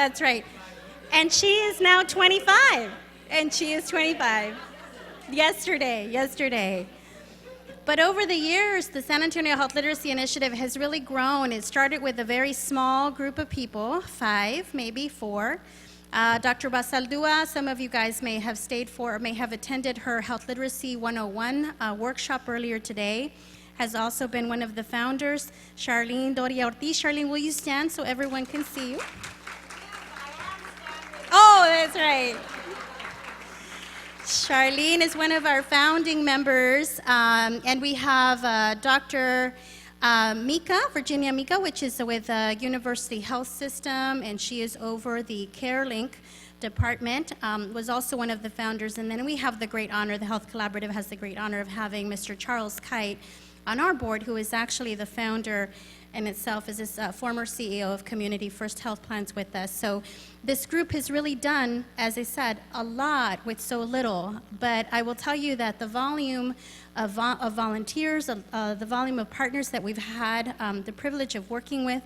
That's right. And she is now 25. And she is 25. Yesterday. But over the years, the San Antonio Health Literacy Initiative has really grown. It started with a very small group of people, 5, maybe 4. Dr. Basaldua, some of you guys may have stayed for or may have attended her Health Literacy 101 workshop earlier today, has also been one of the founders. Charlene Doria Ortiz. Charlene, will you stand so everyone can see you? Oh, that's right. Charlene is one of our founding members, and we have Dr. Mika, Virginia Mika, which is with University Health System, and she is over the CareLink department, was also one of the founders. And then we have the great honor, the Health Collaborative has the great honor of having Mr. Charles Kite on our board, who is actually the founder in itself, is this former CEO of Community First Health Plans with us. So this group has really done, as I said, a lot with so little. But I will tell you that the volume of volunteers, the volume of partners that we've had the privilege of working with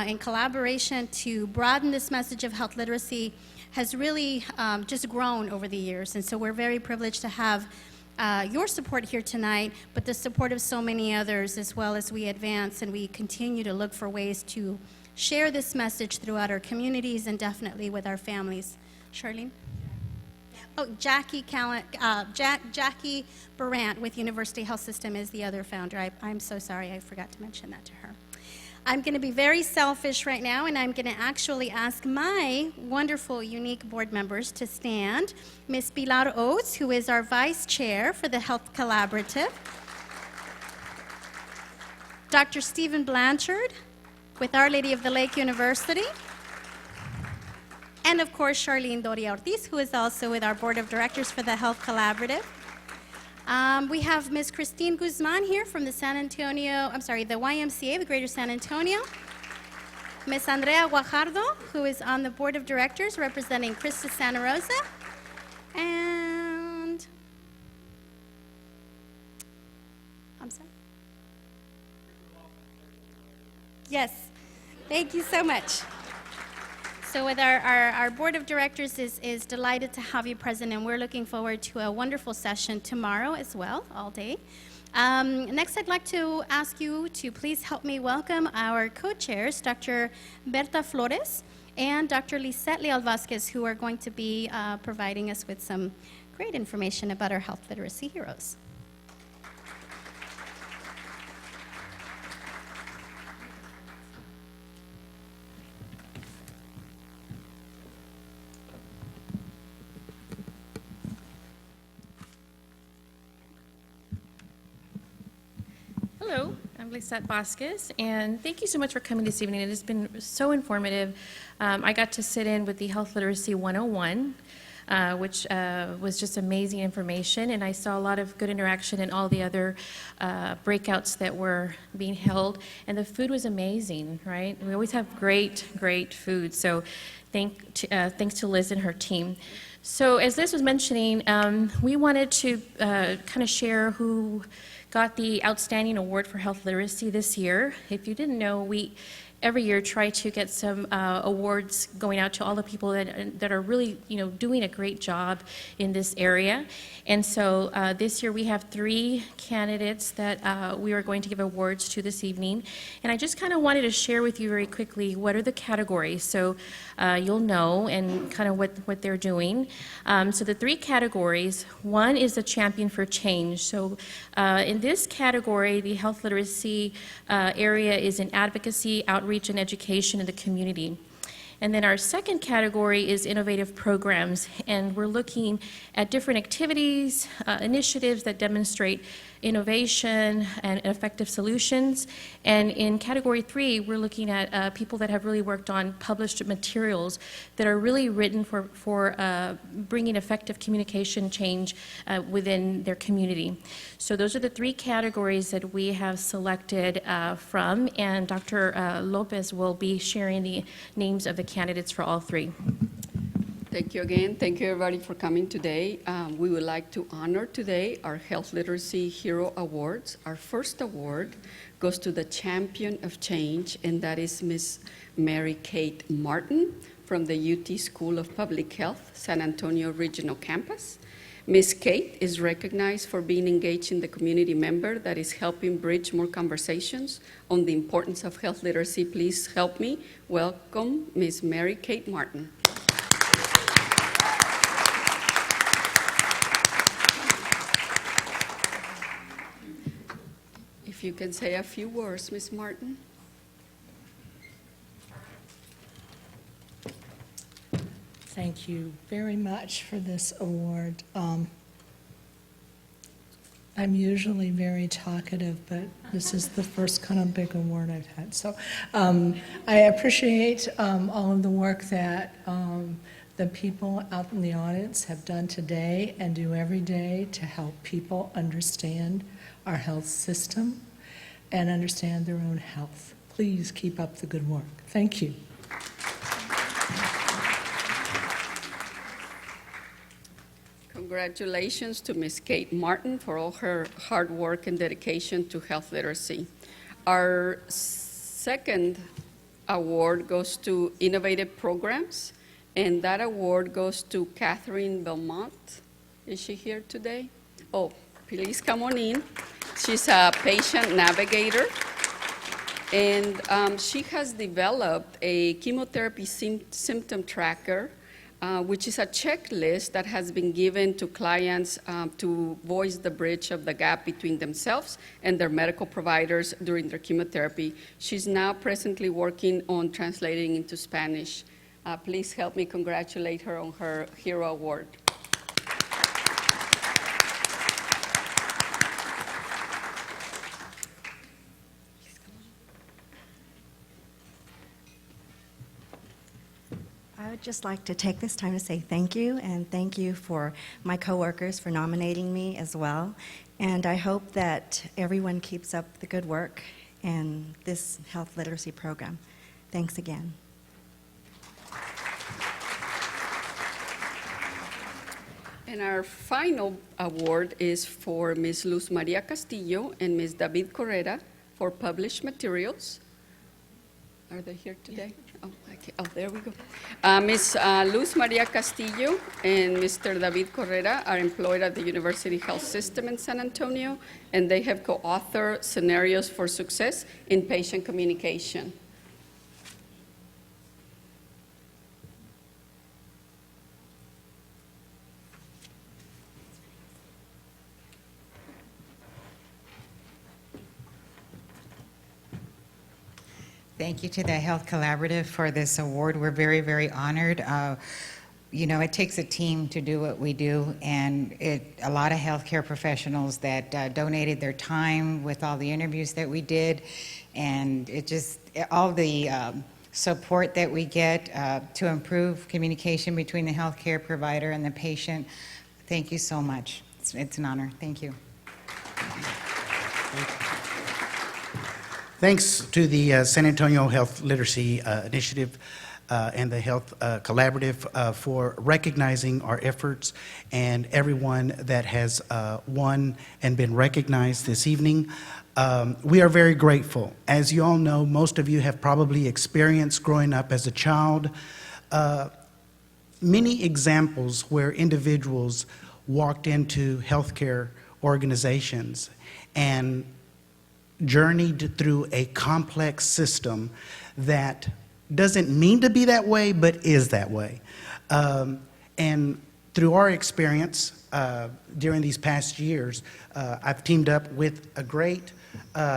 in collaboration to broaden this message of health literacy has really just grown over the years. And so we're very privileged to have your support here tonight, but the support of so many others as well as we advance and we continue to look for ways to share this message throughout our communities and definitely with our families. Charlene? Oh, Jackie Barant with University Health System is the other founder. I'm so sorry, I forgot to mention that to her. I'm going to be very selfish right now, and I'm going to actually ask my wonderful, unique board members to stand. Ms. Pilar Oates, who is our vice chair for the Health Collaborative. Dr. Stephen Blanchard with Our Lady of the Lake University. And of course, Charlene Doria Ortiz, who is also with our board of directors for the Health Collaborative. We have Ms. Christine Guzman here from the the YMCA, the Greater San Antonio. Ms. Andrea Guajardo, who is on the board of directors representing Christus Santa Rosa. And, I'm sorry. Yes, thank you so much. So with our board of directors is delighted to have you present, and we're looking forward to a wonderful session tomorrow as well, all day. Next, I'd like to ask you to please help me welcome our co-chairs, Dr. Berta Flores and Dr. Liset Leal-Vasquez, who are going to be providing us with some great information about our health literacy heroes. Hello, I'm Liset Vasquez, and thank you so much for coming this evening. It has been so informative. I got to sit in with the Health Literacy 101, which was just amazing information, and I saw a lot of good interaction in all the other breakouts that were being held, and the food was amazing, right? We always have great food, so thanks to Liz and her team. So as Liz was mentioning, we wanted to kind of share who got the Outstanding Award for Health Literacy this year. If you didn't know, we every year try to get some awards going out to all the people that are really, doing a great job in this area. And so this year we have 3 candidates that we are going to give awards to this evening. And I just kind of wanted to share with you very quickly what are the categories, so you'll know and kind of what they're doing. So the 3 categories, one is the Champion for Change. So in this category, the health literacy area is in advocacy, outreach, and education in the community. And then our second category is innovative programs, and we're looking at different activities, initiatives that demonstrate innovation and effective solutions. And in category 3, we're looking at people that have really worked on published materials that are really written for bringing effective communication change within their community. So those are the 3 categories that we have selected from, and Dr. Lopez will be sharing the names of the candidates for all 3. Thank you again. Thank you, everybody, for coming today. We would like to honor today our Health Literacy Hero Awards. Our first award goes to the Champion of Change, and that is Miss Mary Kate Martin from the UT School of Public Health, San Antonio Regional Campus. Miss Kate is recognized for being engaged in the community member that is helping bridge more conversations on the importance of health literacy. Please help me welcome Miss Mary Kate Martin. If you can say a few words, Miss Martin. Thank you very much for this award. I'm usually very talkative, but this is the first kind of big award I've had. So I appreciate all of the work that the people out in the audience have done today and do every day to help people understand our health system and understand their own health. Please keep up the good work. Thank you. Congratulations to Ms. Kate Martin for all her hard work and dedication to health literacy. Our second award goes to Innovative Programs, and that award goes to Catherine Belmont. Is she here today? Oh, please come on in. She's a patient navigator, and she has developed a chemotherapy symptom tracker, which is a checklist that has been given to clients to voice the bridge of the gap between themselves and their medical providers during their chemotherapy. She's now presently working on translating into Spanish. Please help me congratulate her on her Hero Award. I would just like to take this time to say thank you, and thank you for my coworkers for nominating me as well. And I hope that everyone keeps up the good work in this health literacy program. Thanks again. And our final award is for Ms. Luz Maria Castillo and Ms. David Correa for published materials. Are they here today? Oh, okay. Oh, there we go. Ms. Luz Maria Castillo and Mr. David Correa are employed at the University Health System in San Antonio, and they have co-authored Scenarios for Success in Patient Communication. Thank you to the Health Collaborative for this award. We're very, very honored. You know, it takes a team to do what we do, and a lot of healthcare professionals that donated their time with all the interviews that we did, and all the support that we get to improve communication between the healthcare provider and the patient. Thank you so much. It's an honor. Thank you. Thanks to the San Antonio Health Literacy Initiative and the Health Collaborative for recognizing our efforts, and everyone that has won and been recognized this evening. We are very grateful. As you all know, most of you have probably experienced growing up as a child, many examples where individuals walked into healthcare organizations and journeyed through a complex system that doesn't mean to be that way, but is that way. And through our experience during these past years, I've teamed up with a great,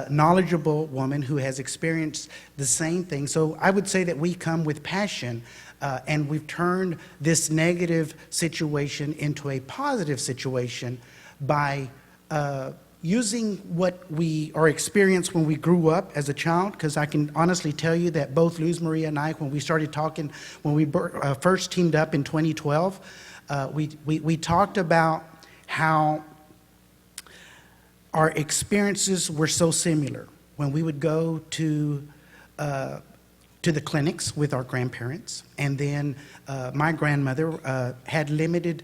knowledgeable woman who has experienced the same thing. So I would say that we come with passion, and we've turned this negative situation into a positive situation by using what our experience when we grew up as a child, because I can honestly tell you that both Luz Maria and I, when we started talking, when we first teamed up in 2012, we talked about how our experiences were so similar. When we would go to to the clinics with our grandparents. And then my grandmother had limited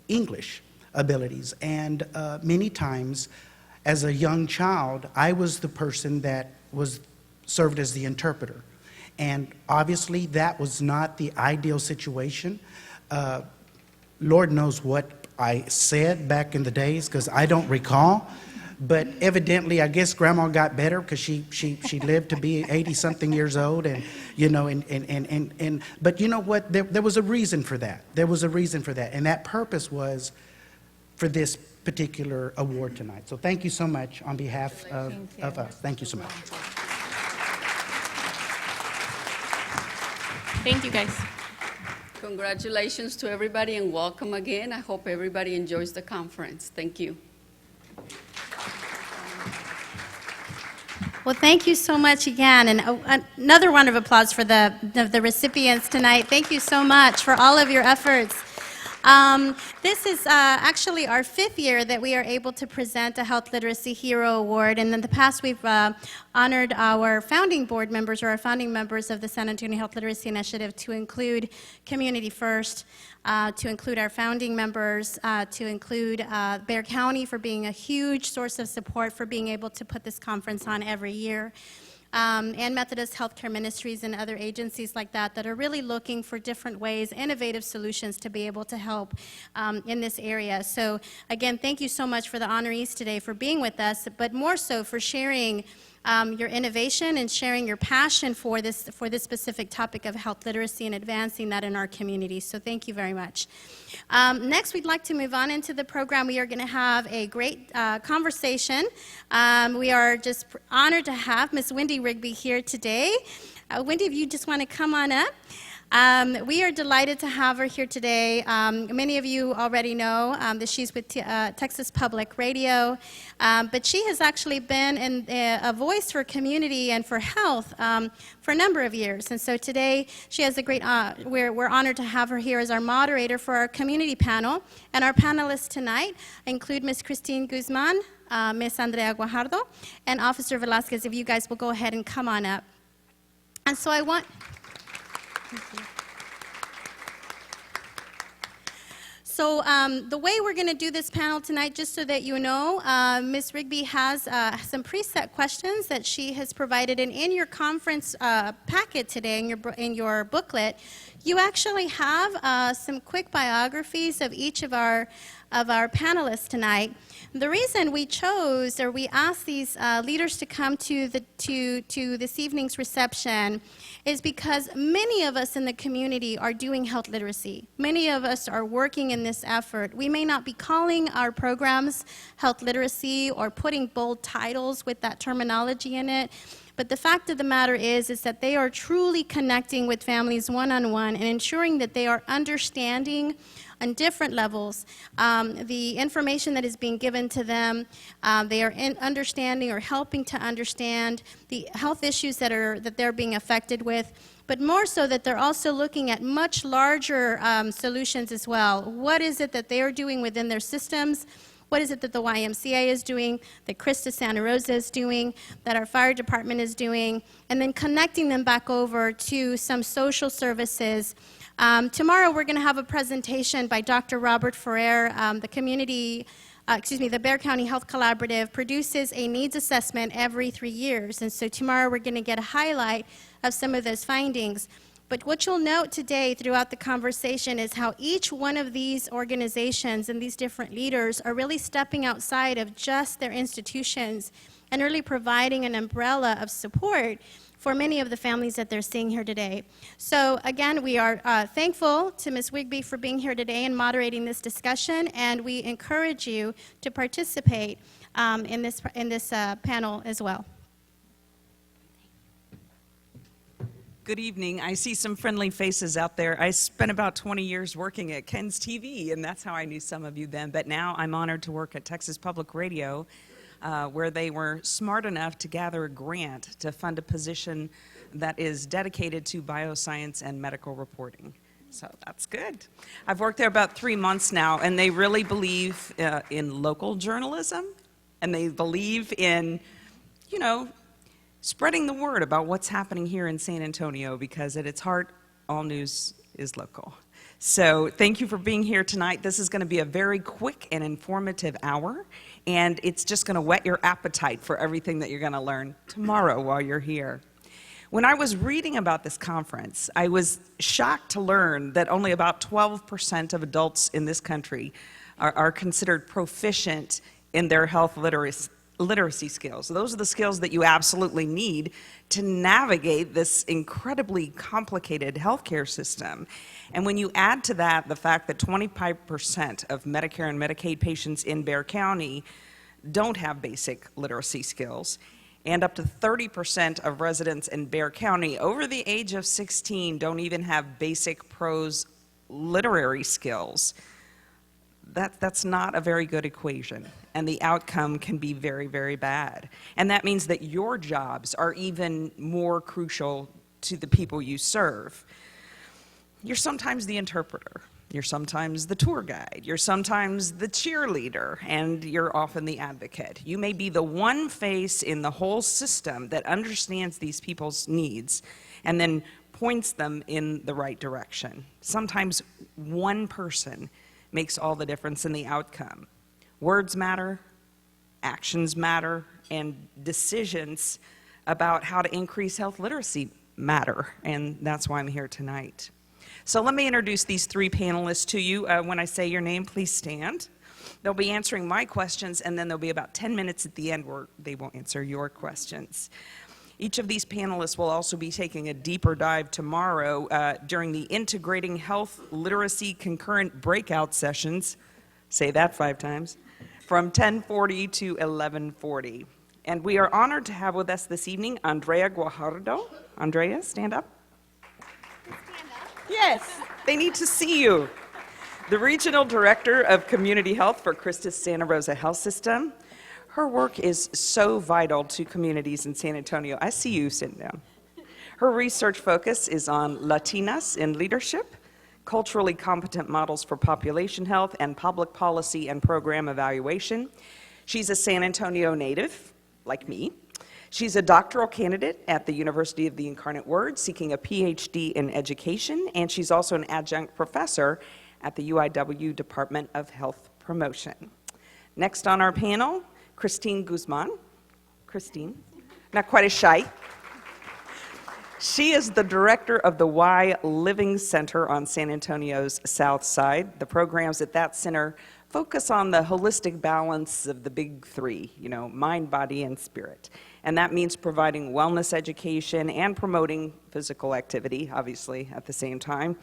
English abilities. And many times, as a young child, I was the person that was served as the interpreter. And obviously, that was not the ideal situation. Lord knows what I said back in the days, because I don't recall. But evidently, I guess Grandma got better because she lived to be 80-something years old, and you know, but you know what? There was a reason for that. There was a reason for that, and that purpose was for this particular award tonight. So thank you so much on behalf of us. Thank you so much. Thank you, guys. Congratulations to everybody and welcome again. I hope everybody enjoys the conference. Thank you. Well, thank you so much again, and another round of applause for the recipients tonight. Thank you so much for all of your efforts. This is actually our 5th year that we are able to present a Health Literacy Hero Award, and in the past we've honored our founding board members, or our founding members of the San Antonio Health Literacy Initiative, to include Community First, to include our founding members, to include Bexar County for being a huge source of support for being able to put this conference on every year. And Methodist Healthcare Ministries and other agencies like that are really looking for different ways, innovative solutions to be able to help in this area. So again, thank you so much for the honorees today for being with us, but more so for sharing your innovation and sharing your passion for this specific topic of health literacy and advancing that in our community. So thank you very much. Next, we'd like to move on into the program. We are going to have a great conversation. We are just honored to have Miss Wendy Rigby here today. Wendy, if you just want to come on up. We are delighted to have her here today. Many of you already know that she's with Texas Public Radio, but she has actually been a voice for community and for health for a number of years. And so today she has a great, we're honored to have her here as our moderator for our community panel. And our panelists tonight include Ms. Christine Guzman, Ms. Andrea Guajardo, and Officer Velasquez. If you guys will go ahead and come on up. And so I want... Thank you. So the way we're going to do this panel tonight, just so that you know, Ms. Rigby has some preset questions that she has provided. And in your conference packet today, in your booklet, you actually have some quick biographies of each of our panelists tonight. The reason we chose, or we asked these leaders to come to this evening's reception, is because many of us in the community are doing health literacy. Many of us are working in this effort. We may not be calling our programs health literacy or putting bold titles with that terminology in it, but the fact of the matter is that they are truly connecting with families one-on-one and ensuring that they are understanding on different levels the information that is being given to them. They are understanding or helping to understand the health issues that they're being affected with, but more so that they're also looking at much larger solutions as well. What is it that they are doing within their systems? What is it that the YMCA is doing, that Christa Santa Rosa is doing, that our fire department is doing, and then connecting them back over to some social services. Tomorrow we're going to have a presentation by Dr. Robert Ferrer. The Bexar County Health Collaborative produces a needs assessment every 3 years. And so tomorrow we're going to get a highlight of some of those findings. But what you'll note today throughout the conversation is how each one of these organizations and these different leaders are really stepping outside of just their institutions and really providing an umbrella of support for many of the families that they're seeing here today. So again, we are thankful to Ms. Rigby for being here today and moderating this discussion, and we encourage you to participate in this panel as well. Good evening. I see some friendly faces out there. I spent about 20 years working at Ken's TV, and that's how I knew some of you then. But now I'm honored to work at Texas Public Radio, where they were smart enough to gather a grant to fund a position that is dedicated to bioscience and medical reporting. So that's good. I've worked there about 3 months now, and they really believe in local journalism, and they believe in, spreading the word about what's happening here in San Antonio, because at its heart, all news is local. So thank you for being here tonight. This is going to be a very quick and informative hour, and it's just going to whet your appetite for everything that you're going to learn tomorrow while you're here. When I was reading about this conference, I was shocked to learn that only about 12% of adults in this country are considered proficient in their health literacy skills. Those are the skills that you absolutely need to navigate this incredibly complicated healthcare system. And when you add to that the fact that 25% of Medicare and Medicaid patients in Bexar County don't have basic literacy skills, and up to 30% of residents in Bexar County over the age of 16 don't even have basic prose literary skills, that's not a very good equation, and the outcome can be very, very bad. And that means that your jobs are even more crucial to the people you serve. You're sometimes the interpreter, you're sometimes the tour guide, you're sometimes the cheerleader, and you're often the advocate. You may be the one face in the whole system that understands these people's needs and then points them in the right direction. Sometimes one person makes all the difference in the outcome. Words matter, actions matter, and decisions about how to increase health literacy matter, and that's why I'm here tonight. So let me introduce these three panelists to you. When I say your name, please stand. They'll be answering my questions, and then there'll be about 10 minutes at the end where they will answer your questions. Each of these panelists will also be taking a deeper dive tomorrow during the Integrating Health Literacy Concurrent Breakout Sessions, say that 5 times, from 10:40 to 11:40. And we are honored to have with us this evening Andrea Guajardo. Andrea, stand up. Yes, they need to see you. The Regional Director of Community Health for Christus Santa Rosa Health System. Her work is so vital to communities in San Antonio. I see you sitting down. Her research focus is on Latinas in leadership, culturally competent models for population health, and public policy and program evaluation. She's a San Antonio native, like me. She's a doctoral candidate at the University of the Incarnate Word, seeking a PhD in education, and she's also an adjunct professor at the UIW Department of Health Promotion. Next on our panel, Christine Guzman. Christine, not quite as shy. She is the director of the Y Living Center on San Antonio's South Side. The programs at that center focus on the holistic balance of the big three, mind, body, and spirit. And that means providing wellness education and promoting physical activity, obviously, at the same time.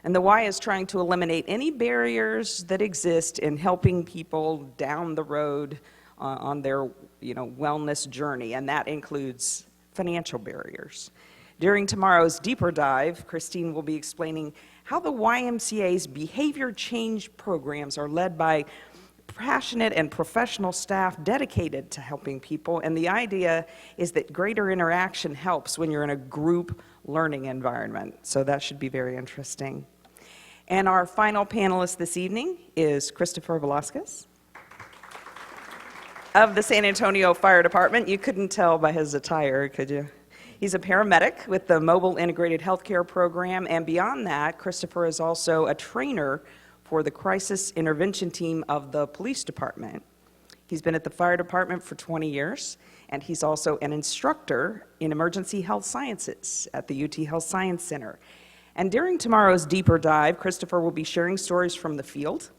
And the Y is trying to eliminate any barriers that exist in helping people down the road on their wellness journey, and that includes financial barriers. During tomorrow's deeper dive, Christine will be explaining how the YMCA's behavior change programs are led by passionate and professional staff dedicated to helping people, and the idea is that greater interaction helps when you're in a group learning environment, so that should be very interesting. And our final panelist this evening is Christopher Velasquez of the San Antonio Fire Department. You couldn't tell by his attire, could you? He's a paramedic with the Mobile Integrated Healthcare Program, and beyond that, Christopher is also a trainer for the Crisis Intervention Team of the Police Department. He's been at the Fire Department for 20 years, and he's also an instructor in Emergency Health Sciences at the UT Health Science Center. And during tomorrow's deeper dive, Christopher will be sharing stories from the field.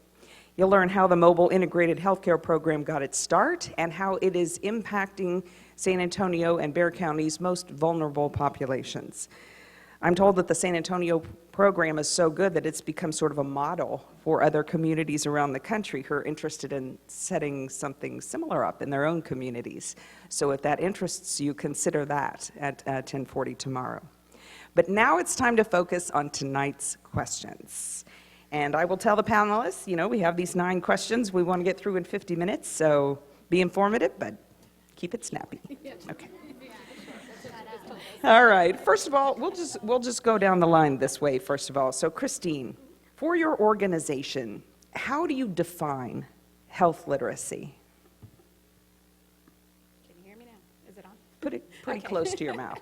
You'll learn how the Mobile Integrated Healthcare Program got its start and how it is impacting San Antonio and Bexar County's most vulnerable populations. I'm told that the San Antonio program is so good that it's become sort of a model for other communities around the country who are interested in setting something similar up in their own communities. So if that interests you, consider that at 10:40 tomorrow. But now it's time to focus on tonight's questions. And I will tell the panelists, we have these 9 questions we want to get through in 50 minutes, so be informative, but keep it snappy. Okay. All right, first of all, we'll just go down the line this way, first of all. So Christine, for your organization, how do you define health literacy? Can you hear me now? Is it on? pretty close to your mouth.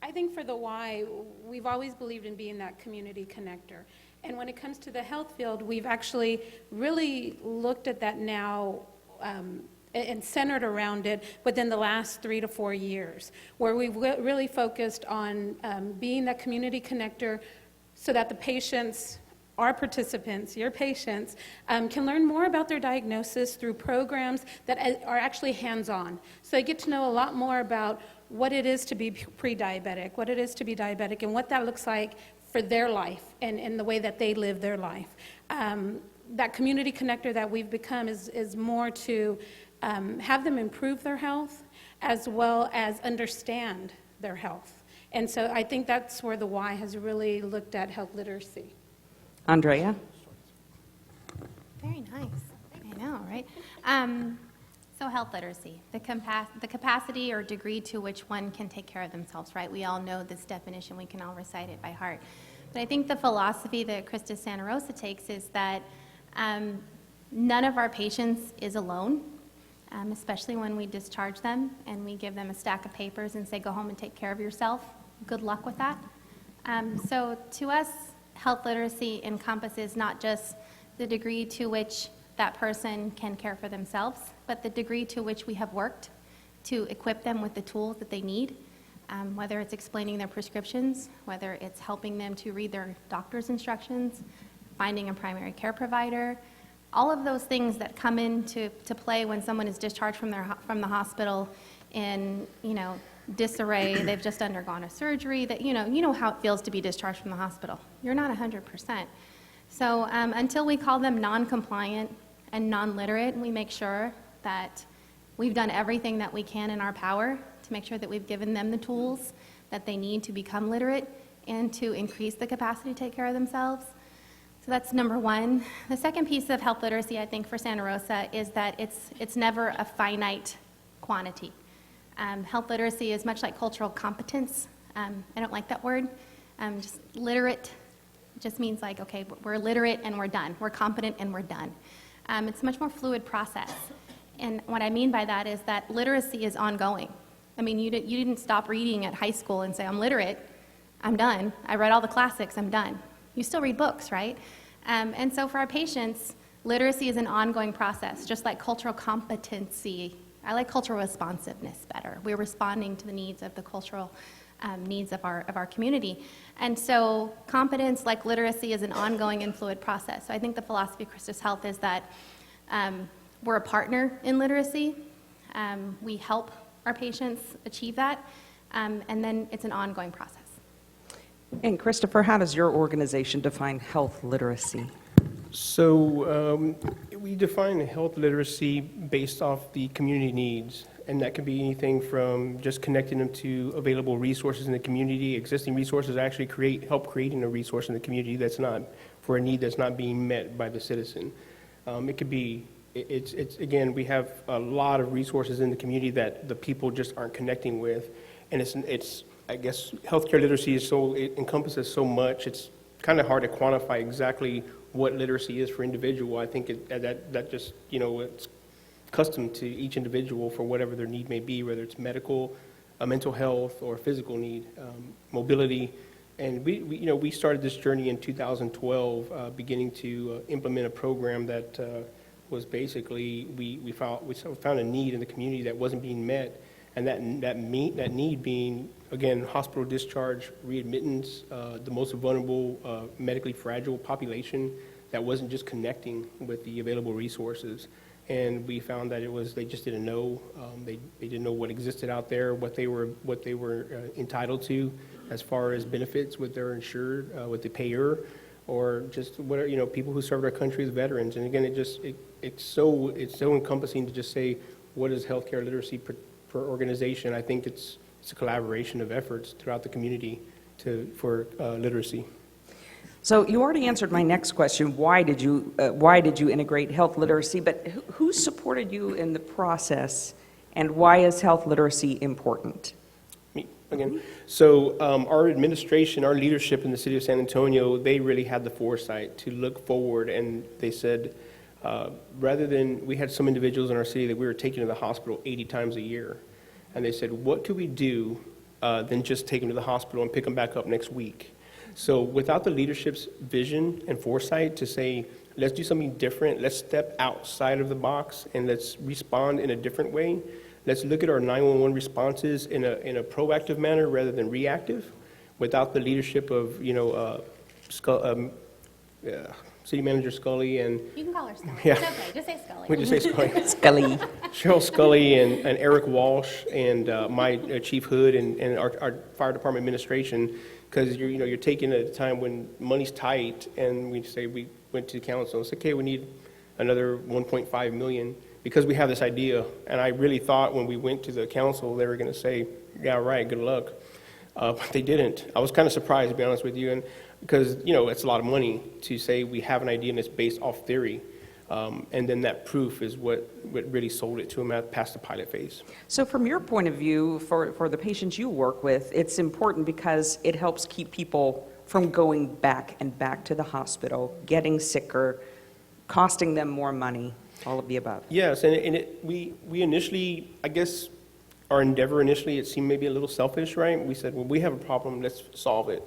I think for the why, we've always believed in being that community connector. And when it comes to the health field, we've actually really looked at that now and centered around it within the last 3 to 4 years, where we've really focused on being that community connector so that the patients, our participants, your patients, can learn more about their diagnosis through programs that are actually hands-on. So they get to know a lot more about what it is to be pre-diabetic, what it is to be diabetic, and what that looks like for their life and the way that they live their life. That community connector that we've become is more to have them improve their health as well as understand their health. And so I think that's where the Y has really looked at health literacy. Andrea? Very nice. I know, right? So health literacy, the capacity or degree to which one can take care of themselves, right? We all know this definition. We can all recite it by heart. But I think the philosophy that Krista Santa Rosa takes is that none of our patients is alone, especially when we discharge them and we give them a stack of papers and say, go home and take care of yourself. Good luck with that. So to us, health literacy encompasses not just the degree to which that person can care for themselves, but the degree to which we have worked to equip them with the tools that they need, whether it's explaining their prescriptions, whether it's helping them to read their doctor's instructions, finding a primary care provider, all of those things that come into play when someone is discharged from the hospital in disarray. They've just undergone a surgery. That you know how it feels to be discharged from the hospital. You're not 100%. So until we call them non-compliant and non-literate, we make sure that we've done everything that we can in our power to make sure that we've given them the tools that they need to become literate and to increase the capacity to take care of themselves. So that's number one. The second piece of health literacy, I think, for Santa Rosa is that it's never a finite quantity. Health literacy is much like cultural competence. I don't like that word. Just literate just means like, okay, we're literate and we're done. We're competent and we're done. It's a much more fluid process. And what I mean by that is that literacy is ongoing. I mean, you didn't stop reading at high school and say, I'm literate, I'm done. I read all the classics, I'm done. You still read books, right? And so for our patients, literacy is an ongoing process, just like cultural competency. I like cultural responsiveness better. We're responding to the needs of the cultural needs of our community. And so competence, like literacy, is an ongoing and fluid process. So I think the philosophy of Christus Health is that we're a partner in literacy. We help our patients achieve that, and then it's an ongoing process. And Christopher, how does your organization define health literacy? So we define health literacy based off the community needs, and that could be anything from just connecting them to available resources in the community, existing resources, actually help creating a resource in the community that's not for a need that's not being met by the citizen. It could be, it's again, we have a lot of resources in the community that the people just aren't connecting with, and it's I guess healthcare literacy it encompasses so much. It's kind of hard to quantify exactly what literacy is for individual. I think that just it's custom to each individual for whatever their need may be, whether it's medical, mental health, or physical need, mobility. And we started this journey in 2012, beginning to implement a program that was basically we found a need in the community that wasn't being met, and that need being, again, hospital discharge, readmittance, the most vulnerable, medically fragile population that wasn't just connecting with the available resources. And we found that they just didn't know. They didn't know what existed out there, what they were entitled to, as far as benefits with their insured, with the payer, or just whatever, people who served our country as veterans. And again, it's so encompassing to just say, what is healthcare literacy per organization? I think it's a collaboration of efforts throughout the community for literacy. So you already answered my next question. Why did you integrate health literacy? But who supported you in the process, and why is health literacy important? Me again. So our administration, our leadership in the city of San Antonio, they really had the foresight to look forward, and they said, rather than, we had some individuals in our city that we were taking to the hospital 80 times a year. And they said, what could we do than just take them to the hospital and pick them back up next week? So without the leadership's vision and foresight to say, let's do something different, let's step outside of the box and let's respond in a different way. Let's look at our 911 responses in a proactive manner rather than reactive. Without the leadership of, City Manager Scully and You can call her Scully. Yeah. It's okay, just say Scully. we just say Scully. Scully. Cheryl Scully and Eric Walsh and my Chief Hood and our fire department administration, because you're taking at a time when money's tight, and we went to the council and said, okay, we need another 1.5 million because we have this idea. And I really thought when we went to the council they were going to say, yeah, right, good luck, but they didn't. I was kind of surprised, to be honest with you, and because it's a lot of money to say we have an idea and it's based off theory. And then that proof is what really sold it to them past the pilot phase. So from your point of view, for the patients you work with, it's important because it helps keep people from going back and back to the hospital, getting sicker, costing them more money, all of the above. Yes, and we initially, I guess, our endeavor initially, it seemed maybe a little selfish, right? We said, well, we have a problem, let's solve it.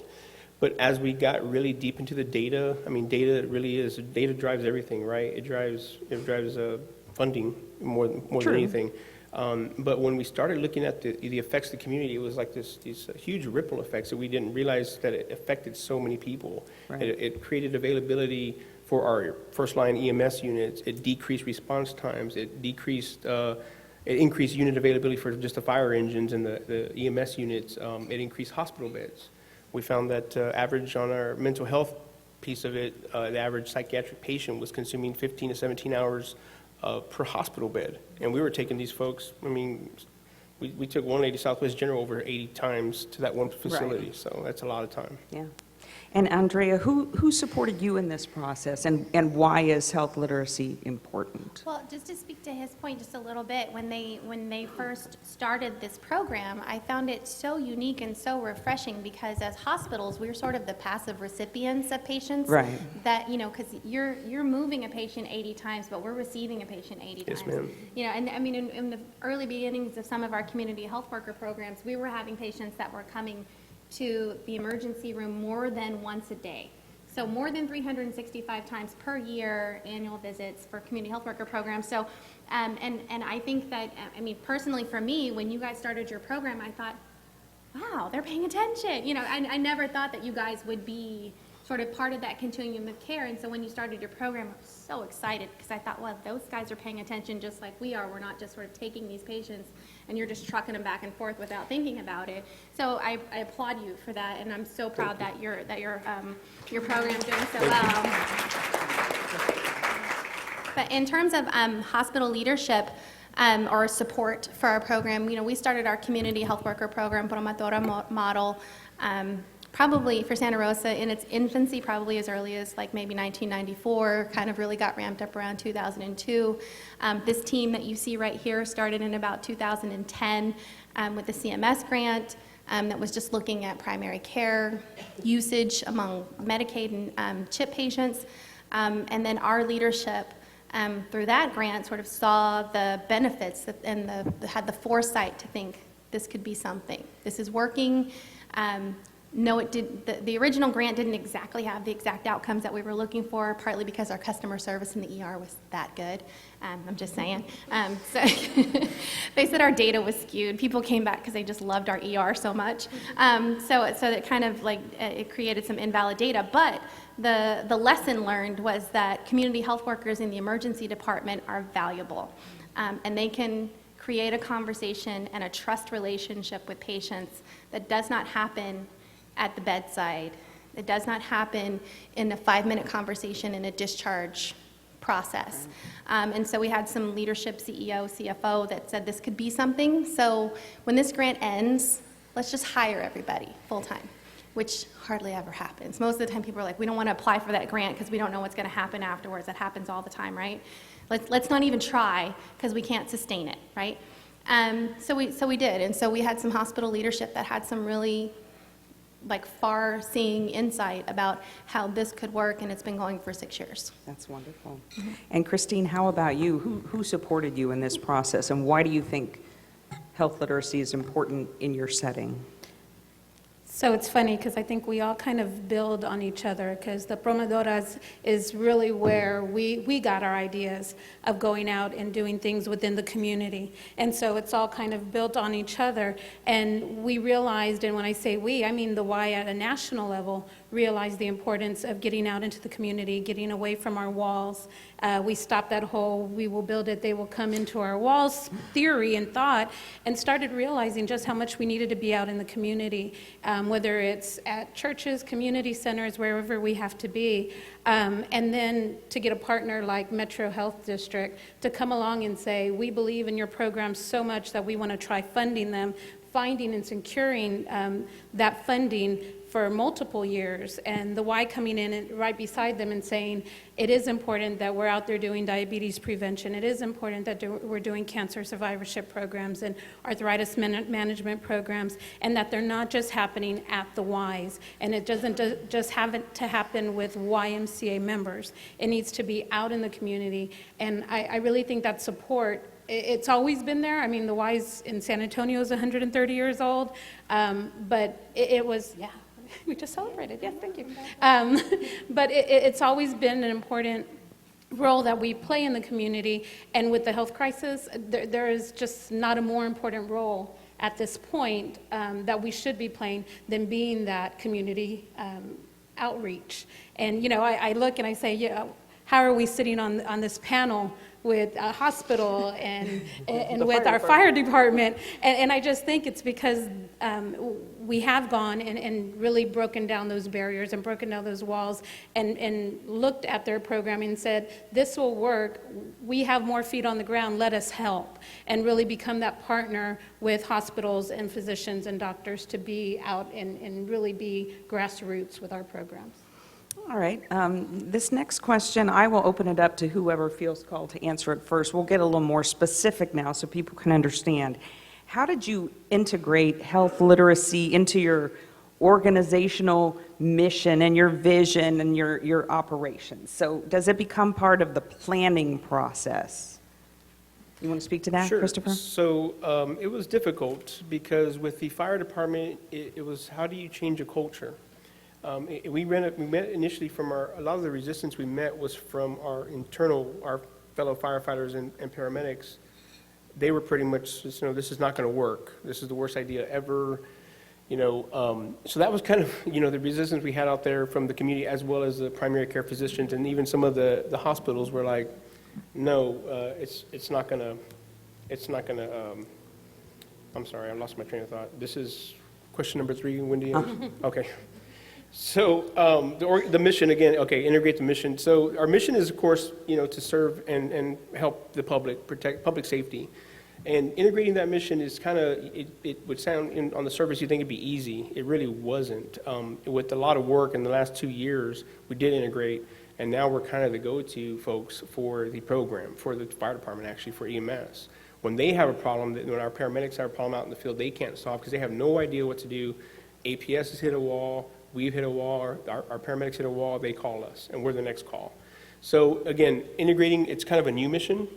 But as we got really deep into the data, data drives everything, right? It drives funding more than anything. But when we started looking at the effects of the community, it was like these huge ripple effects that we didn't realize that it affected so many people. Right. It created availability for our first line EMS units. It decreased response times. It increased unit availability for just the fire engines and the EMS units. It increased hospital beds. We found that average on our mental health piece of it, the average psychiatric patient was consuming 15 to 17 hours per hospital bed. And we were taking these folks, we took one lady, Southwest General, over 80 times to that one facility. Right. So that's a lot of time. Yeah. And Andrea, who supported you in this process, and why is health literacy important? Well, just to speak to his point just a little bit, when they first started this program, I found it so unique and so refreshing because as hospitals, we're sort of the passive recipients of patients. Right. That, because you're moving a patient 80 times, but we're receiving a patient 80 Yes, times. ma'am. And in the early beginnings of some of our community health worker programs, we were having patients that were coming to the emergency room more than once a day. So more than 365 times per year, annual visits for community health worker programs. So, and I think that, personally for me, when you guys started your program, I thought, wow, they're paying attention. I never thought that you guys would be sort of part of that continuum of care. And so when you started your program, I was so excited because I thought, well, those guys are paying attention just like we are. We're not just sort of taking these patients and you're just trucking them back and forth without thinking about it. So I applaud you for that, and I'm so proud that your program's doing so well. But in terms of hospital leadership or support for our program, we started our community health worker program, Promotora model, probably for Santa Rosa in its infancy, probably as early as like maybe 1994, kind of really got ramped up around 2002. This team that you see right here started in about 2010 with the CMS grant that was just looking at primary care usage among Medicaid and CHIP patients. And then our leadership through that grant sort of saw the benefits and had the foresight to think this could be something. This is working. No, it didn't. The original grant didn't exactly have the exact outcomes that we were looking for, partly because our customer service in the ER was that good. I'm just saying. So they said our data was skewed. People came back because they just loved our ER so much. So it kind of it created some invalid data. But the lesson learned was that community health workers in the emergency department are valuable, and they can create a conversation and a trust relationship with patients that does not happen at the bedside. It does not happen in a 5-minute conversation in a discharge process. And so we had some leadership, CEO, CFO, that said this could be something. So when this grant ends, let's just hire everybody full-time, which hardly ever happens. Most of the time people are like, we don't want to apply for that grant because we don't know what's going to happen afterwards. That happens all the time, right? Let's not even try because we can't sustain it, right? So we did. And so we had some hospital leadership that had some really far-seeing insight about how this could work, and it's been going for 6 years. That's wonderful. And Christine, how about you? Who supported you in this process, and why do you think health literacy is important in your setting? So it's funny because I think we all kind of build on each other, because the Promodoras is really where we got our ideas of going out and doing things within the community. And so it's all kind of built on each other. And we realized, and when I say we, I mean the Y at a national level, realized the importance of getting out into the community, getting away from our walls. We stopped that whole "we will build it, they will come into our walls" theory and thought, and started realizing just how much we needed to be out in the community, whether it's at churches, community centers, wherever we have to be. And then to get a partner like Metro Health District to come along and say, "We believe in your programs so much that we want to try funding them," finding and securing that funding for multiple years, and the Y coming in and right beside them and saying, it is important that we're out there doing diabetes prevention. It is important that we're doing cancer survivorship programs and arthritis management programs, and that they're not just happening at the Ys. And it doesn't just have to happen with YMCA members. It needs to be out in the community. And I really think that support, it's always been there. I mean, the Ys in San Antonio is 130 years old, but it was, yeah. We just celebrated, yes, thank you. But it's always been an important role that we play in the community, and with the health crisis, there is just not a more important role at this point that we should be playing than being that community outreach. And, you know, I look and I say, yeah, how are we sitting on this panel with a hospital and with our fire department? And I just think it's because we have gone and really broken down those barriers and broken down those walls and looked at their programming and said, this will work. We have more feet on the ground. Let us help, and really become that partner with hospitals and physicians and doctors to be out and really be grassroots with our programs. All right. This next question, I will open it up to whoever feels called to answer it first. We'll get a little more specific now so people can understand. How did you integrate health literacy into your organizational mission and your vision and your operations? So does it become part of the planning process? You want to speak to that, Sure. Christopher? So it was difficult because with the fire department, it was how do you change a culture? We met initially from a lot of the resistance we met was from our fellow firefighters and paramedics. They were pretty much just, this is not going to work. This is the worst idea ever. So that was kind of, the resistance we had out there from the community, as well as the primary care physicians, and even some of the hospitals were like, no, it's not going to, I'm sorry, I lost my train of thought. This is question number 3, Wendy. Okay. So the mission, again, okay, integrate the mission. So our mission is, of course, to serve and help the public, protect public safety. And integrating that mission is kind of, it would sound, on the surface, you think it'd be easy. It really wasn't. With a lot of work in the last 2 years, we did integrate, and now we're kind of the go-to folks for the program, for the fire department, actually, for EMS. When they have a problem, when our paramedics have a problem out in the field, they can't solve because they have no idea what to do. APS has hit a wall. We've hit a wall, our paramedics hit a wall, they call us, and we're the next call. So again, integrating, it's kind of a new mission,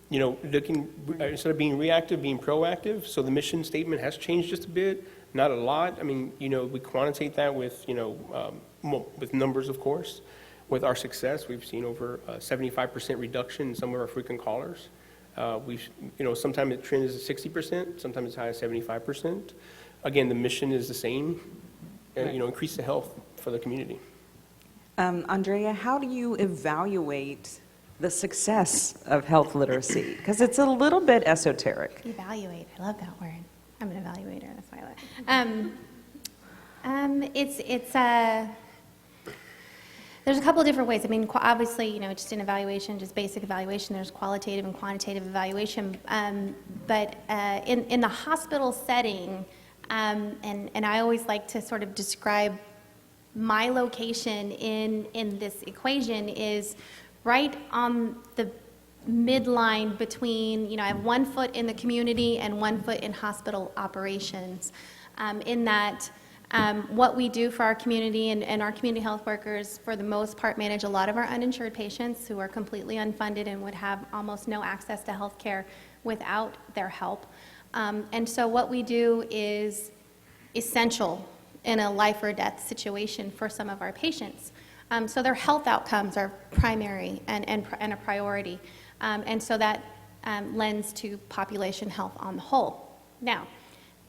instead of being reactive, being proactive. So the mission statement has changed just a bit, not a lot. I mean, we quantitate that with, with numbers, of course. With our success, we've seen over a 75% reduction in some of our frequent callers. Sometimes the trend is 60%, sometimes it's high as 75%. Again, the mission is the same. Increase the health for the community. Andrea, how do you evaluate the success of health literacy? Because it's a little bit esoteric. Evaluate. I love that word. I'm an evaluator. That's why I love it. There's a couple of different ways. I mean, obviously, just in evaluation, just basic evaluation, there's qualitative and quantitative evaluation. But in the hospital setting, and I always like to sort of describe my location in this equation is right on the midline between, I have 1 foot in the community and 1 foot in hospital operations. In that, what we do for our community and our community health workers, for the most part, manage a lot of our uninsured patients who are completely unfunded and would have almost no access to health care without their help. And so what we do is essential in a life or death situation for some of our patients. So their health outcomes are primary and a priority. And so that lends to population health on the whole. Now,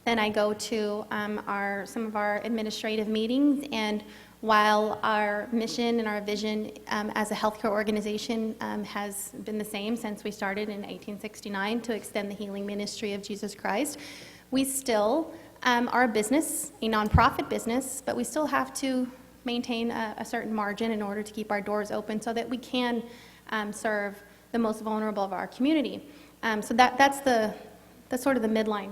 then I go to some of our administrative meetings, and while our mission and our vision as a healthcare organization has been the same since we started in 1869 to extend the healing ministry of Jesus Christ, we still are a business, a nonprofit business, but we still have to maintain a certain margin in order to keep our doors open so that we can serve the most vulnerable of our community. So that's sort of the midline.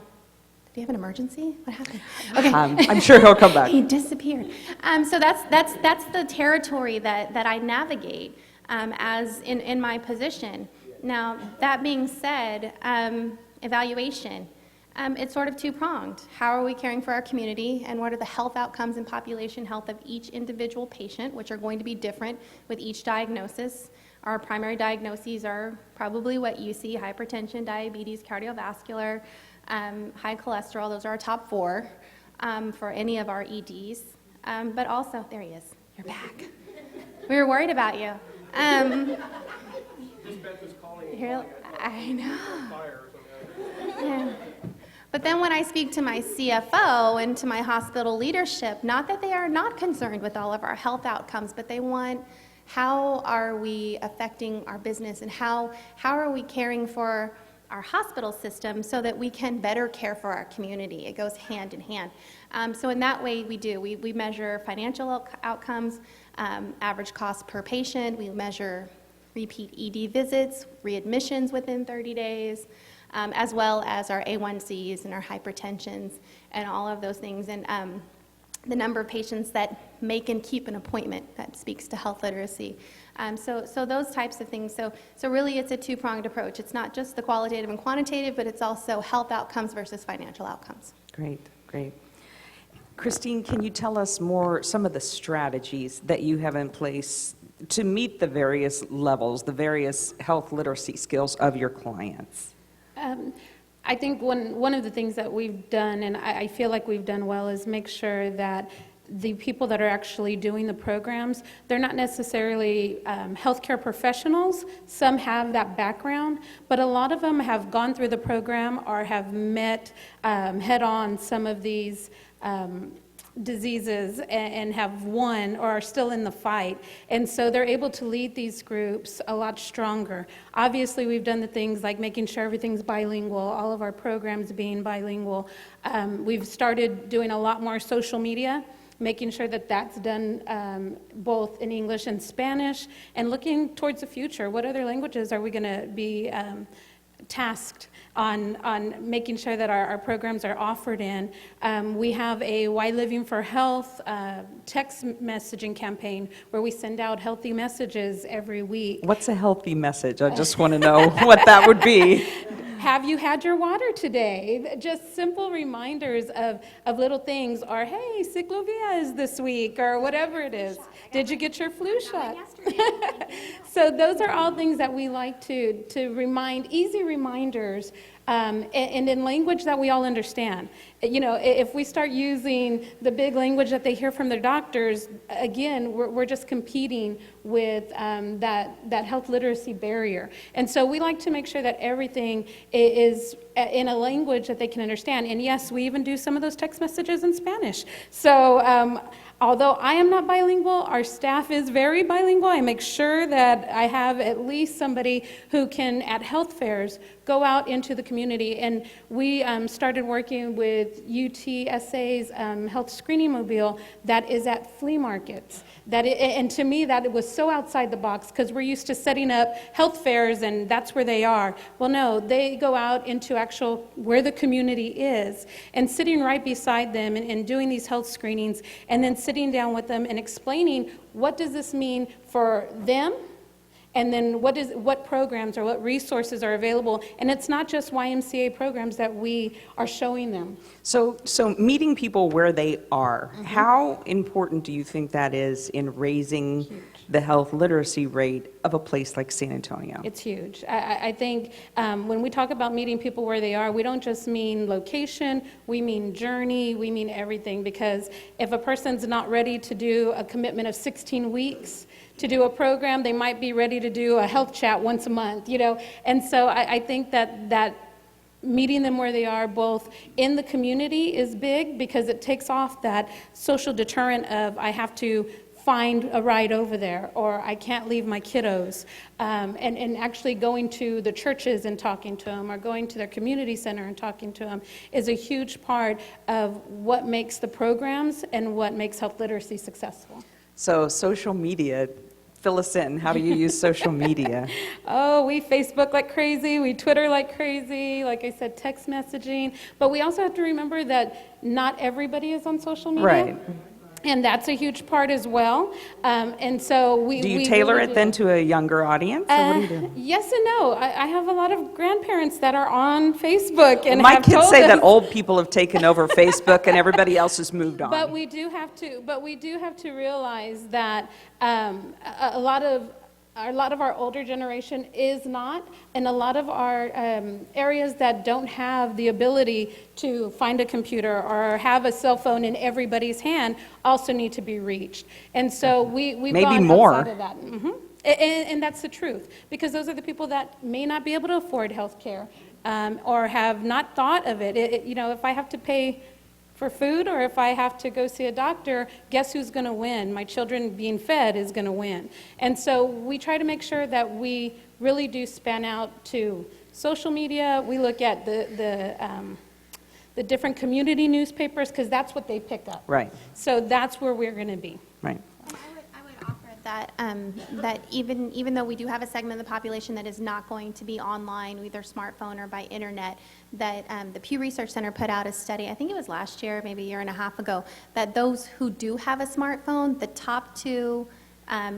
Do you have an emergency? What happened? Okay. I'm sure he'll come back. He disappeared. So that's the territory that I navigate as in my position. Now, that being said, evaluation. It's sort of two-pronged. How are we caring for our community, and what are the health outcomes and population health of each individual patient, which are going to be different with each diagnosis. Our primary diagnoses are probably what you see: hypertension, diabetes, cardiovascular, high cholesterol. Those are our top four for any of our EDs. But also, there he is. You're back. We were worried about you. Here, I know. Yeah. But then when I speak to my CFO and to my hospital leadership, not that they are not concerned with all of our health outcomes, but they want, how are we affecting our business, and how are we caring for our hospital system so that we can better care for our community? It goes hand in hand. So in that way, we measure financial outcomes, average cost per patient. We measure repeat ED visits, readmissions within 30 days, as well as our A1Cs and our hypertensions and all of those things. And the number of patients that make and keep an appointment, that speaks to health literacy. So those types of things. So really it's a two-pronged approach. It's not just the qualitative and quantitative, but it's also health outcomes versus financial outcomes. Great. Christine, can you tell us more, some of the strategies that you have in place to meet the various levels, the various health literacy skills of your clients? I think one of the things that we've done, and I feel like we've done well, is make sure that the people that are actually doing the programs, they're not necessarily healthcare professionals. Some have that background, but a lot of them have gone through the program or have met head-on some of these diseases and have won or are still in the fight. And so they're able to lead these groups a lot stronger. Obviously, we've done the things like making sure everything's bilingual, all of our programs being bilingual. We've started doing a lot more social media, making sure that that's done both in English and Spanish, and looking towards the future. What other languages are we going to be tasked on making sure that our programs are offered in? We have a Why Living for Health text messaging campaign where we send out healthy messages every week. What's a healthy message? I just want to know what that would be. Have you had your water today? Just simple reminders of little things, or hey, ciclovia is this week, or whatever it is. Did you get your flu shot? So those are all things that we like to remind, easy reminders, and in language that we all understand. You know, if we start using the big language that they hear from their doctors, again, we're just competing with that health literacy barrier. And so we like to make sure that everything is in a language that they can understand. And yes, we even do some of those text messages in Spanish. So although I am not bilingual, our staff is very bilingual. I make sure that I have at least somebody who can, at health fairs, go out into the community. And we started working with UTSA's health screening mobile that is at flea markets. And to me, that it was so outside the box, because we're used to setting up health fairs and that's where they are. Well, no, they go out into actual where the community is, and sitting right beside them and doing these health screenings, and then sitting down with them and explaining what does this mean for them And then what programs or what resources are available? And it's not just YMCA programs that we are showing them. So meeting people where they are, how important do you think that is in raising the health literacy rate of a place like San Antonio? It's huge. I think when we talk about meeting people where they are, we don't just mean location, we mean journey, we mean everything. Because if a person's not ready to do a commitment of 16 weeks to do a program, they might be ready to do a health chat once a month, you know. And so I think that meeting them where they are, both in the community, is big because it takes off that social deterrent of I have to find a ride over there, or I can't leave my kiddos, and actually going to the churches and talking to them, or going to their community center and talking to them is a huge part of what makes the programs and what makes health literacy successful. So social media, fill us in. How do you use social media? Oh, we Facebook like crazy, we Twitter like crazy, like I said, text messaging, but we also have to remember that not everybody is on social media. Right. And that's a huge part as well. And so we Do you we tailor really it then to a younger audience? Or what do you do? Yes and no. I have a lot of grandparents that are on Facebook and My have kids told say that us- old people have taken over Facebook and everybody else has moved on. But we do have to realize that a lot of our older generation is not, and a lot of our areas that don't have the ability to find a computer or have a cell phone in everybody's hand also need to be reached. And so we've Maybe gone more. outside of that. And that's the truth, because those are the people that may not be able to afford health care or have not thought of it. You know, if I have to pay for food or if I have to go see a doctor, guess who's going to win? My children being fed is going to win. And so we try to make sure that we really do span out to social media. We look at the different community newspapers because that's what they pick up. Right. So that's where we're going to be. Right. I would offer that even though we do have a segment of the population that is not going to be online, either smartphone or by internet, that the Pew Research Center put out a study, I think it was last year, maybe a year and a half ago, that those who do have a smartphone, the top two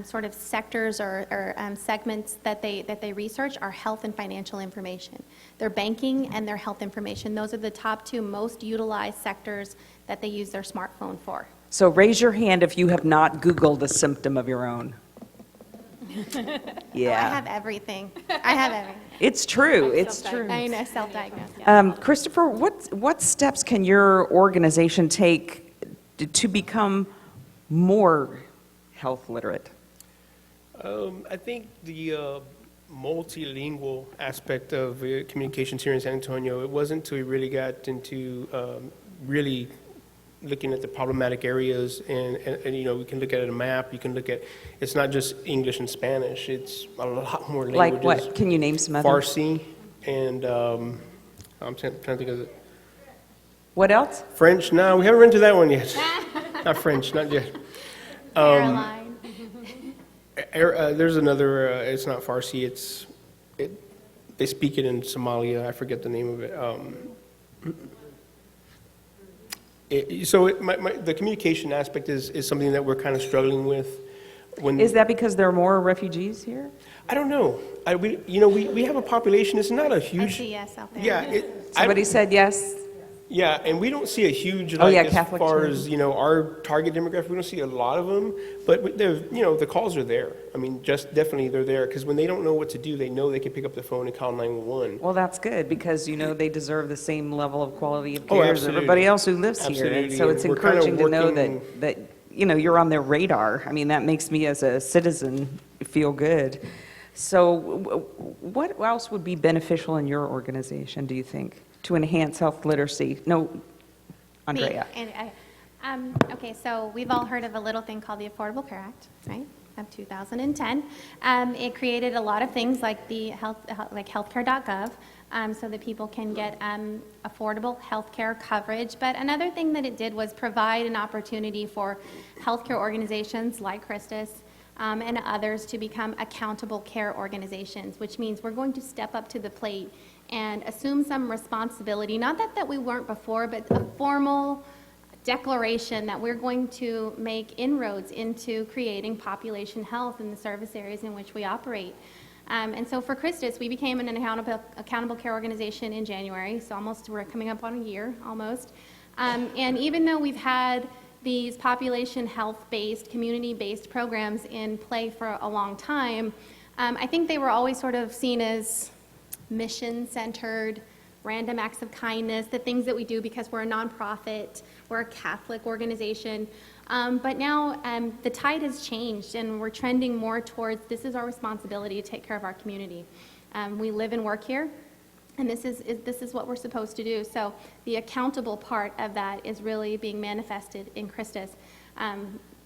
sort of sectors or segments that they research are health and financial information. Their banking and their health information, those are the top two most utilized sectors that they use their smartphone for. So raise your hand if you have not Googled a symptom of your own. Yeah. Oh, I have everything. I have everything. It's true. It's true. I know, self-diagnosed. Yeah. Christopher, what steps can your organization take to become more health literate? I think the multilingual aspect of communications here in San Antonio, it wasn't until we really got into really looking at the problematic areas, and you know, we can look at a map, you can look at, it's not just English and Spanish, it's a lot more languages. Like what? Can you name some others? Farsi, and I'm trying to think of it. What else? French, no, we haven't run to that one yet. Not French, not yet. Caroline. There's another, it's not Farsi, they speak it in Somalia, I forget the name of it. The communication aspect is something that we're kind of struggling with. Is that because there are more refugees here? I don't know. We have a population, it's not a I huge. see yes out there. Yeah. Somebody said yes. Yeah, and we don't see a huge, Oh, yeah, as Catholic far church. as, our target demographic, we don't see a lot of them, but the calls are there. I mean, just definitely they're there, because when they don't know what to do, they know they can pick up the phone and call 911. Well, that's good, because, they deserve the same level of quality of Oh, care as absolutely. everybody else who lives here. And Absolutely, so and it's we're kind of encouraging to know working- that you're on their radar. I mean, that makes me as a citizen feel good. So what else would be beneficial in your organization, do you think, to enhance health literacy? No, Andrea. Me. And okay, so we've all heard of a little thing called the Affordable Care Act, right, of 2010. It created a lot of things like the healthcare.gov, so that people can get affordable healthcare coverage. But another thing that it did was provide an opportunity for healthcare organizations like Christus and others to become accountable care organizations, which means we're going to step up to the plate and assume some responsibility, not that we weren't before, but a formal declaration that we're going to make inroads into creating population health in the service areas in which we operate. And so for Christus, we became an accountable care organization in January, so we're coming up on a year, almost. And even though we've had these population health-based, community-based programs in play for a long time, I think they were always sort of seen as mission-centered, random acts of kindness, the things that we do because we're a nonprofit, we're a Catholic organization. But now the tide has changed, and we're trending more towards this is our responsibility to take care of our community. We live and work here, and this is what we're supposed to do. So the accountable part of that is really being manifested in Christus.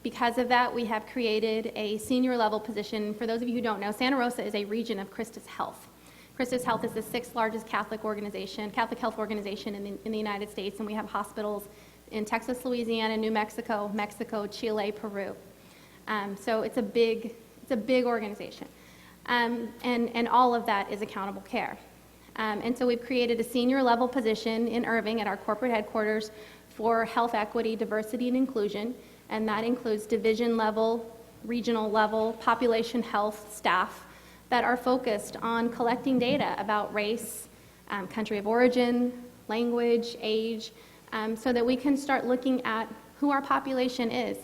Because of that, we have created a senior level position. For those of you who don't know, Santa Rosa is a region of Christus Health. Christus Health is the 6th largest Catholic health organization in the United States, and we have hospitals in Texas, Louisiana, New Mexico, Chile, Peru. So it's a big organization. And all of that is accountable care. And so we've created a senior level position in Irving at our corporate headquarters for health equity, diversity, and inclusion, and that includes division level, regional level, population health staff that are focused on collecting data about race, country of origin, language, age, so that we can start looking at who our population is.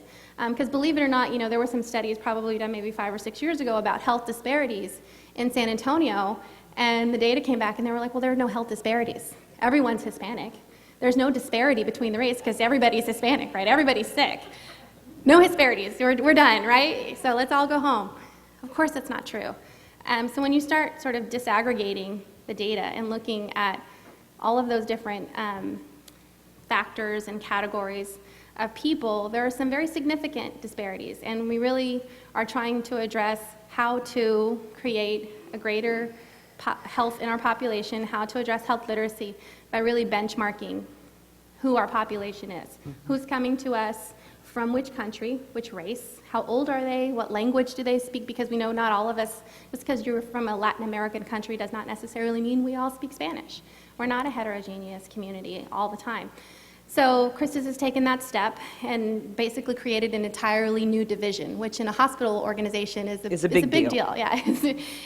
Because believe it or not, there were some studies probably done maybe 5 or 6 years ago about health disparities in San Antonio, and the data came back and they were like, well, there are no health disparities. Everyone's Hispanic. There's no disparity between the race because everybody's Hispanic, right? Everybody's sick. No disparities. We're done, right? So let's all go home. Of course that's not true. So when you start sort of disaggregating the data and looking at all of those different factors and categories of people, there are some very significant disparities, and we really are trying to address how to create a greater health in our population, how to address health literacy by really benchmarking who our population is, who's coming to us, from which country, which race, how old are they, what language do they speak, because we know not all of us, just because you're from a Latin American country does not necessarily mean we all speak Spanish. We're not a heterogeneous community all the time. So Christus has taken that step and basically created an entirely new division, which in a hospital organization is a big deal. Yeah,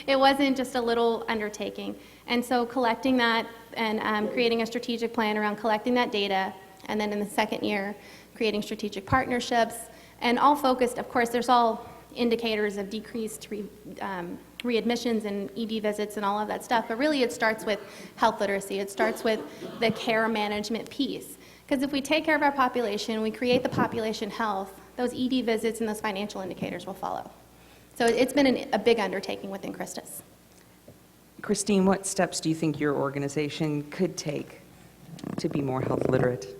it wasn't just a little undertaking. And so collecting that and creating a strategic plan around collecting that data, and then in the second year, creating strategic partnerships, and all focused, of course, there's all indicators of decreased readmissions and ED visits and all of that stuff, but really it starts with health literacy. It starts with the care management piece. Because if we take care of our population, we create the population health, those ED visits and those financial indicators will follow. So it's been a big undertaking within Christus. Christine, what steps do you think your organization could take to be more health literate?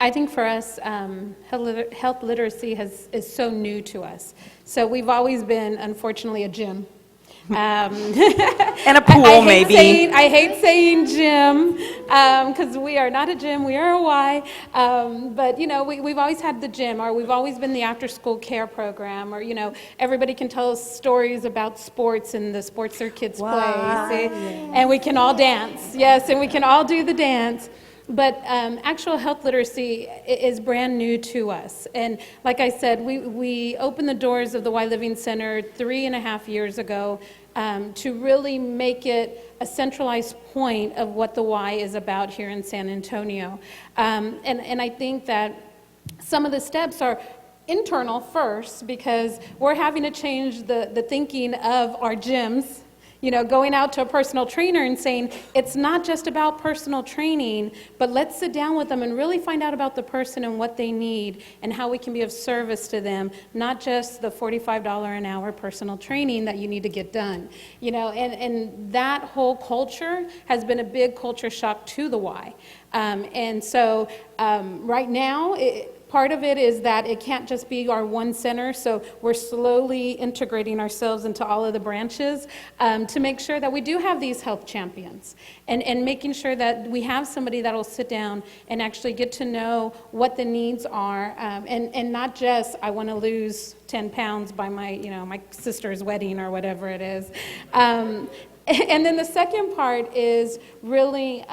I think for us, health literacy is so new to us. So we've always been, unfortunately, a gym. And a pool, maybe. I hate saying gym, because we are not a gym, we are a Y. But, we've always had the gym, or we've always been the after-school care program, or, everybody can tell us stories about sports and the sports their kids play. See? And we can all dance. Yes, and we can all do the dance. But actual health literacy is brand new to us. And like I said, we opened the doors of the Y Living Center 3.5 years ago to really make it a centralized point of what the Y is about here in San Antonio. And I think that some of the steps are internal first, because we're having to change the thinking of our gyms. Going out to a personal trainer and saying, it's not just about personal training, but let's sit down with them and really find out about the person and what they need and how we can be of service to them, not just the $45 an hour personal training that you need to get done. And that whole culture has been a big culture shock to the Y. And so right now, part of it is that it can't just be our one center, so we're slowly integrating ourselves into all of the branches to make sure that we do have these health champions, and making sure that we have somebody that will sit down and actually get to know what the needs are, and not just, I want to lose 10 pounds by my sister's wedding or whatever it is. And then the second part is really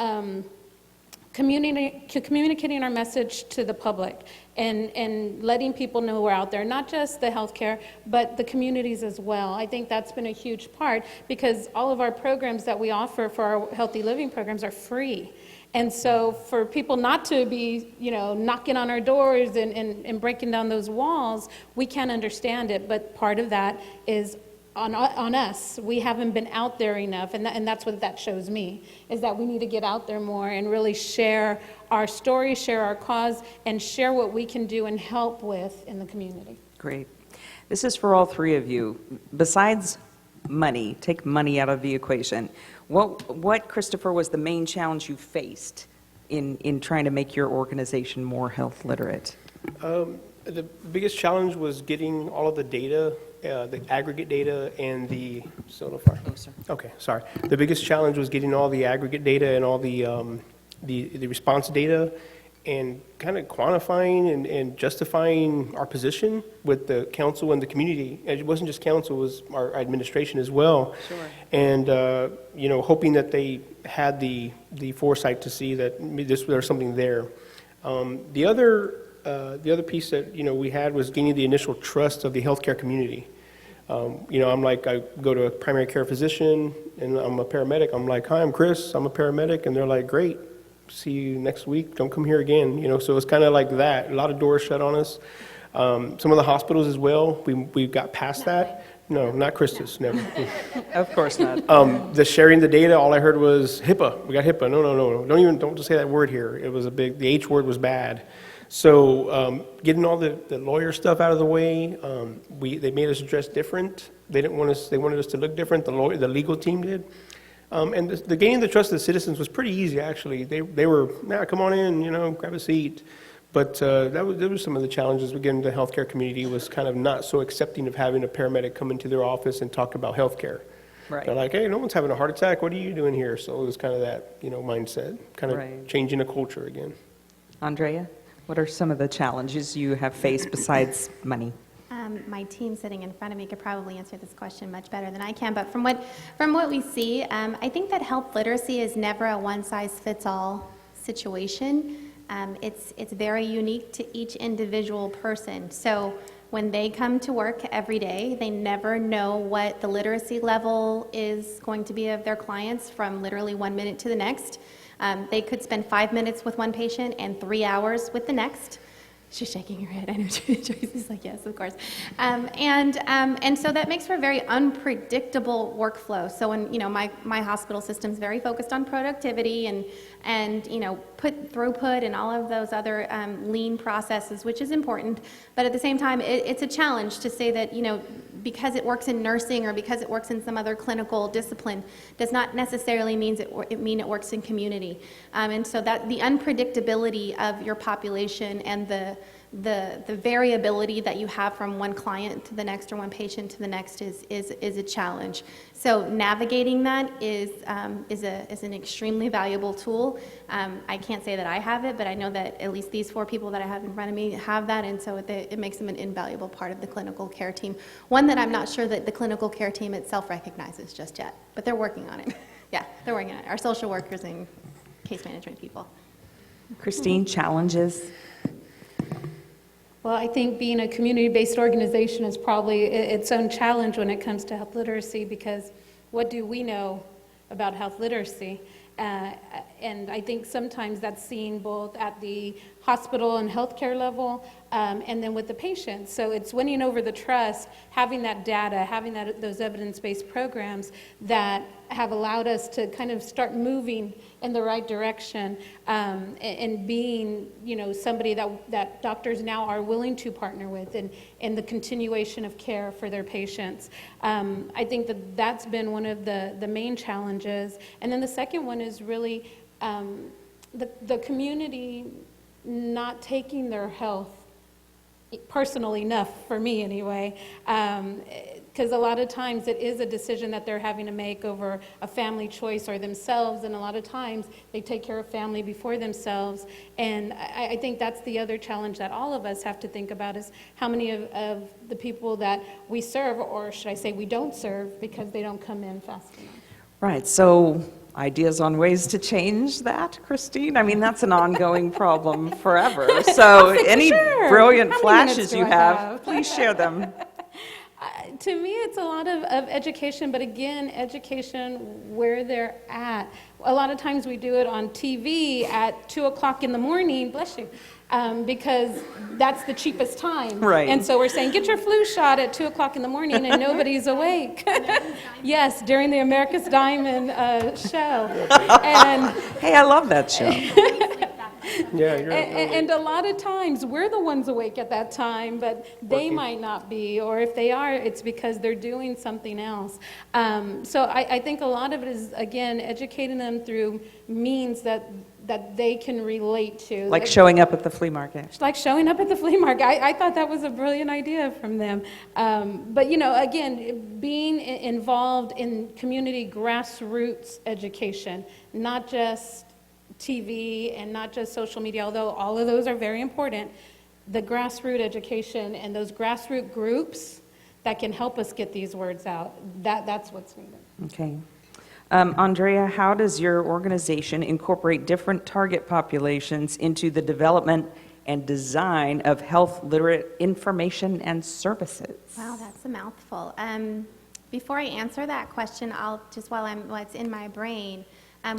communicating our message to the public and letting people know we're out there, not just the healthcare, but the communities as well. I think that's been a huge part because all of our programs that we offer for our healthy living programs are free. And so for people not to be, knocking on our doors and breaking down those walls, we can't understand it. But part of that is on us. We haven't been out there enough, and that's what that shows me, is that we need to get out there more and really share our story, share our cause, and share what we can do and help with in the community. Great. This is for all three of you. Besides money, take money out of the equation. What, Christopher, was the main challenge you faced in trying to make your organization more health literate? The biggest challenge was getting all of the data, the aggregate data and the, okay, sorry. The biggest challenge was getting all the aggregate data and all the response data and kind of quantifying and justifying our position with the council and the community. And it wasn't just council, it was our administration as well. Sure. And, hoping that they had the foresight to see that there's something there. The other piece that, we had was gaining the initial trust of the healthcare community. I'm like, I go to a primary care physician and I'm a paramedic. I'm like, hi, I'm Chris, I'm a paramedic. And they're like, great, see you next week, don't come here again. So it's kind of like that. A lot of doors shut on us. Some of the hospitals as well, we got past that. No, not Christus, never. Of course not. The sharing the data, all I heard was HIPAA. We got HIPAA. No. Don't just say that word here. It was the H word was bad. So getting all the lawyer stuff out of the way, they made us dress different. They wanted us to look different. The legal team did. And the gaining the trust of the citizens was pretty easy, actually. They were, come on in, grab a seat. But there was some of the challenges we get in the healthcare community was kind of not so accepting of having a paramedic come into their office and talk about healthcare. Right. They're like, hey, no one's having a heart attack. What are you doing here? So it was kind of that, mindset, kind of Right. changing the culture again. Andrea, what are some of the challenges you have faced besides money? My team sitting in front of me could probably answer this question much better than I can, but from what we see, I think that health literacy is never a one-size-fits-all situation. It's very unique to each individual person. So when they come to work every day, they never know what the literacy level is going to be of their clients from literally 1 minute to the next. They could spend 5 minutes with one patient and 3 hours with the next. She's shaking her head. I know Joyce is like, yes, of course. And so that makes for a very unpredictable workflow. So when, my hospital system's very focused on productivity and put throughput and all of those other lean processes, which is important. But at the same time, it's a challenge to say that, because it works in nursing or because it works in some other clinical discipline does not necessarily mean it works in community. And so that the unpredictability of your population and the variability that you have from one client to the next or one patient to the next is a challenge. So navigating that is an extremely valuable tool. I can't say that I have it, but I know that at least these 4 people that I have in front of me have that, and so it makes them an invaluable part of the clinical care team. One that I'm not sure that the clinical care team itself recognizes just yet, but they're working on it. Yeah, they're working on it. Our social workers and case management people. Christine, challenges? Well, I think being a community-based organization is probably its own challenge when it comes to health literacy, because what do we know about health literacy? And I think sometimes that's seen both at the hospital and healthcare level, and then with the patients. So it's winning over the trust, having that data, having those evidence-based programs that have allowed us to kind of start moving in the right direction, and being, somebody that doctors now are willing to partner with in the continuation of care for their patients. I think that's been one of the main challenges. And then the second one is really the community not taking their health personal enough, for me anyway, because a lot of times it is a decision that they're having to make over a family choice or themselves, and a lot of times they take care of family before themselves. And I think that's the other challenge that all of us have to think about, is how many of the people that we serve, or should I say we don't serve, because they don't come in fast enough. Right, so ideas on ways to change that, Christine? I mean, that's an ongoing problem forever. So any brilliant How many minutes flashes do you I have, please share them. To me, it's a lot of education, but again, education where they're at. A lot of times we do it on TV at 2 o'clock in the morning, bless you, because that's the cheapest time. Right. And so we're saying, get your flu shot at 2 o'clock in the morning, and nobody's awake. Yes, during the America's Diamond show. And Hey, I love that show. Yeah, you're and a lot of times, we're the ones awake at that time, but they might not be, or if they are, it's because they're doing something else. So I think a lot of it is, again, educating them through means that they can relate to. Like showing up at the flea market. Like showing up at the flea market. I thought that was a brilliant idea from them. But, you know, again, being involved in community grassroots education, not just TV and not just social media, although all of those are very important, the grassroots education and those grassroots groups that can help us get these words out, that's what's needed. Okay. Andrea, how does your organization incorporate different target populations into the development and design of health literate information and services? Wow, that's a mouthful. Before I answer that question, I'll just while it's in my brain,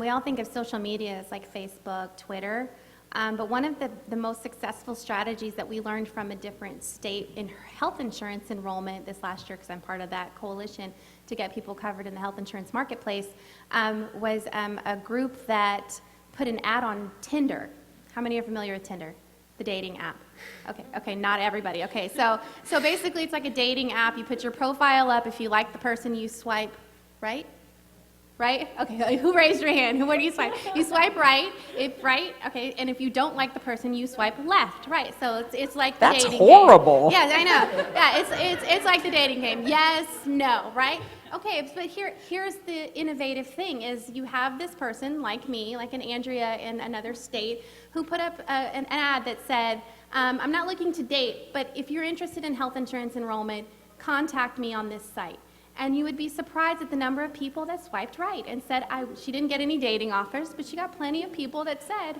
we all think of social media as like Facebook, Twitter, but one of the most successful strategies that we learned from a different state in health insurance enrollment this last year, because I'm part of that coalition to get people covered in the health insurance marketplace, was a group that put an ad on Tinder. How many are familiar with Tinder? The dating app. Okay, not everybody. Okay, so basically it's like a dating app. You put your profile up. If you like the person, you swipe right? Right? Okay, who raised your hand? Where do you swipe? You swipe right, okay, and if you don't like the person, you swipe left, right? So it's like the That's dating horrible. game. Yeah, I know. Yeah, it's like the dating game. Yes, no, right? Okay, but here's the innovative thing is you have this person like me, like an Andrea in another state, who put up an ad that said, I'm not looking to date, but if you're interested in health insurance enrollment, contact me on this site. And you would be surprised at the number of people that swiped right and said, she didn't get any dating offers, but she got plenty of people that said,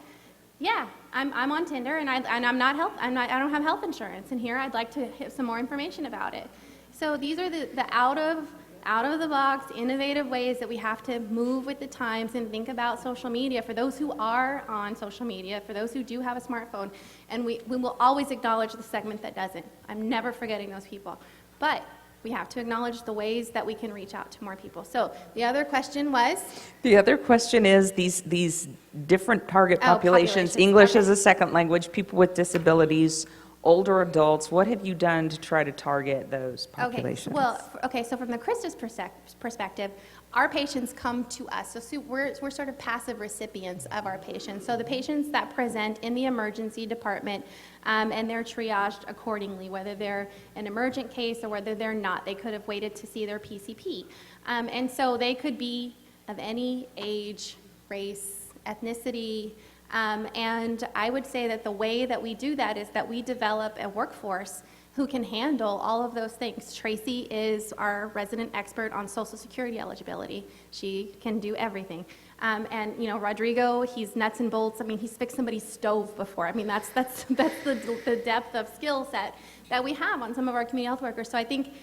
yeah, I'm on Tinder and I don't have health insurance, and here I'd like to have some more information about it. So these are the out of the box, innovative ways that we have to move with the times and think about social media for those who are on social media, for those who do have a smartphone, and we will always acknowledge the segment that doesn't. I'm never forgetting those people. But we have to acknowledge the ways that we can reach out to more people. So the other question was? The other question is these different target populations, English okay. as a second language, people with disabilities, older adults. What have you done to try to target those populations? Okay, so from the Christus perspective, our patients come to us. So we're sort of passive recipients of our patients. So the patients that present in the emergency department, and they're triaged accordingly, whether they're an emergent case or whether they're not. They could have waited to see their PCP. And so they could be of any age, race, ethnicity, and I would say that the way that we do that is that we develop a workforce who can handle all of those things. Tracy is our resident expert on Social Security eligibility. She can do everything. And you know, Rodrigo, he's nuts and bolts. I mean, he's fixed somebody's stove before. I mean, that's the depth of skill set that we have on some of our community health workers. So I think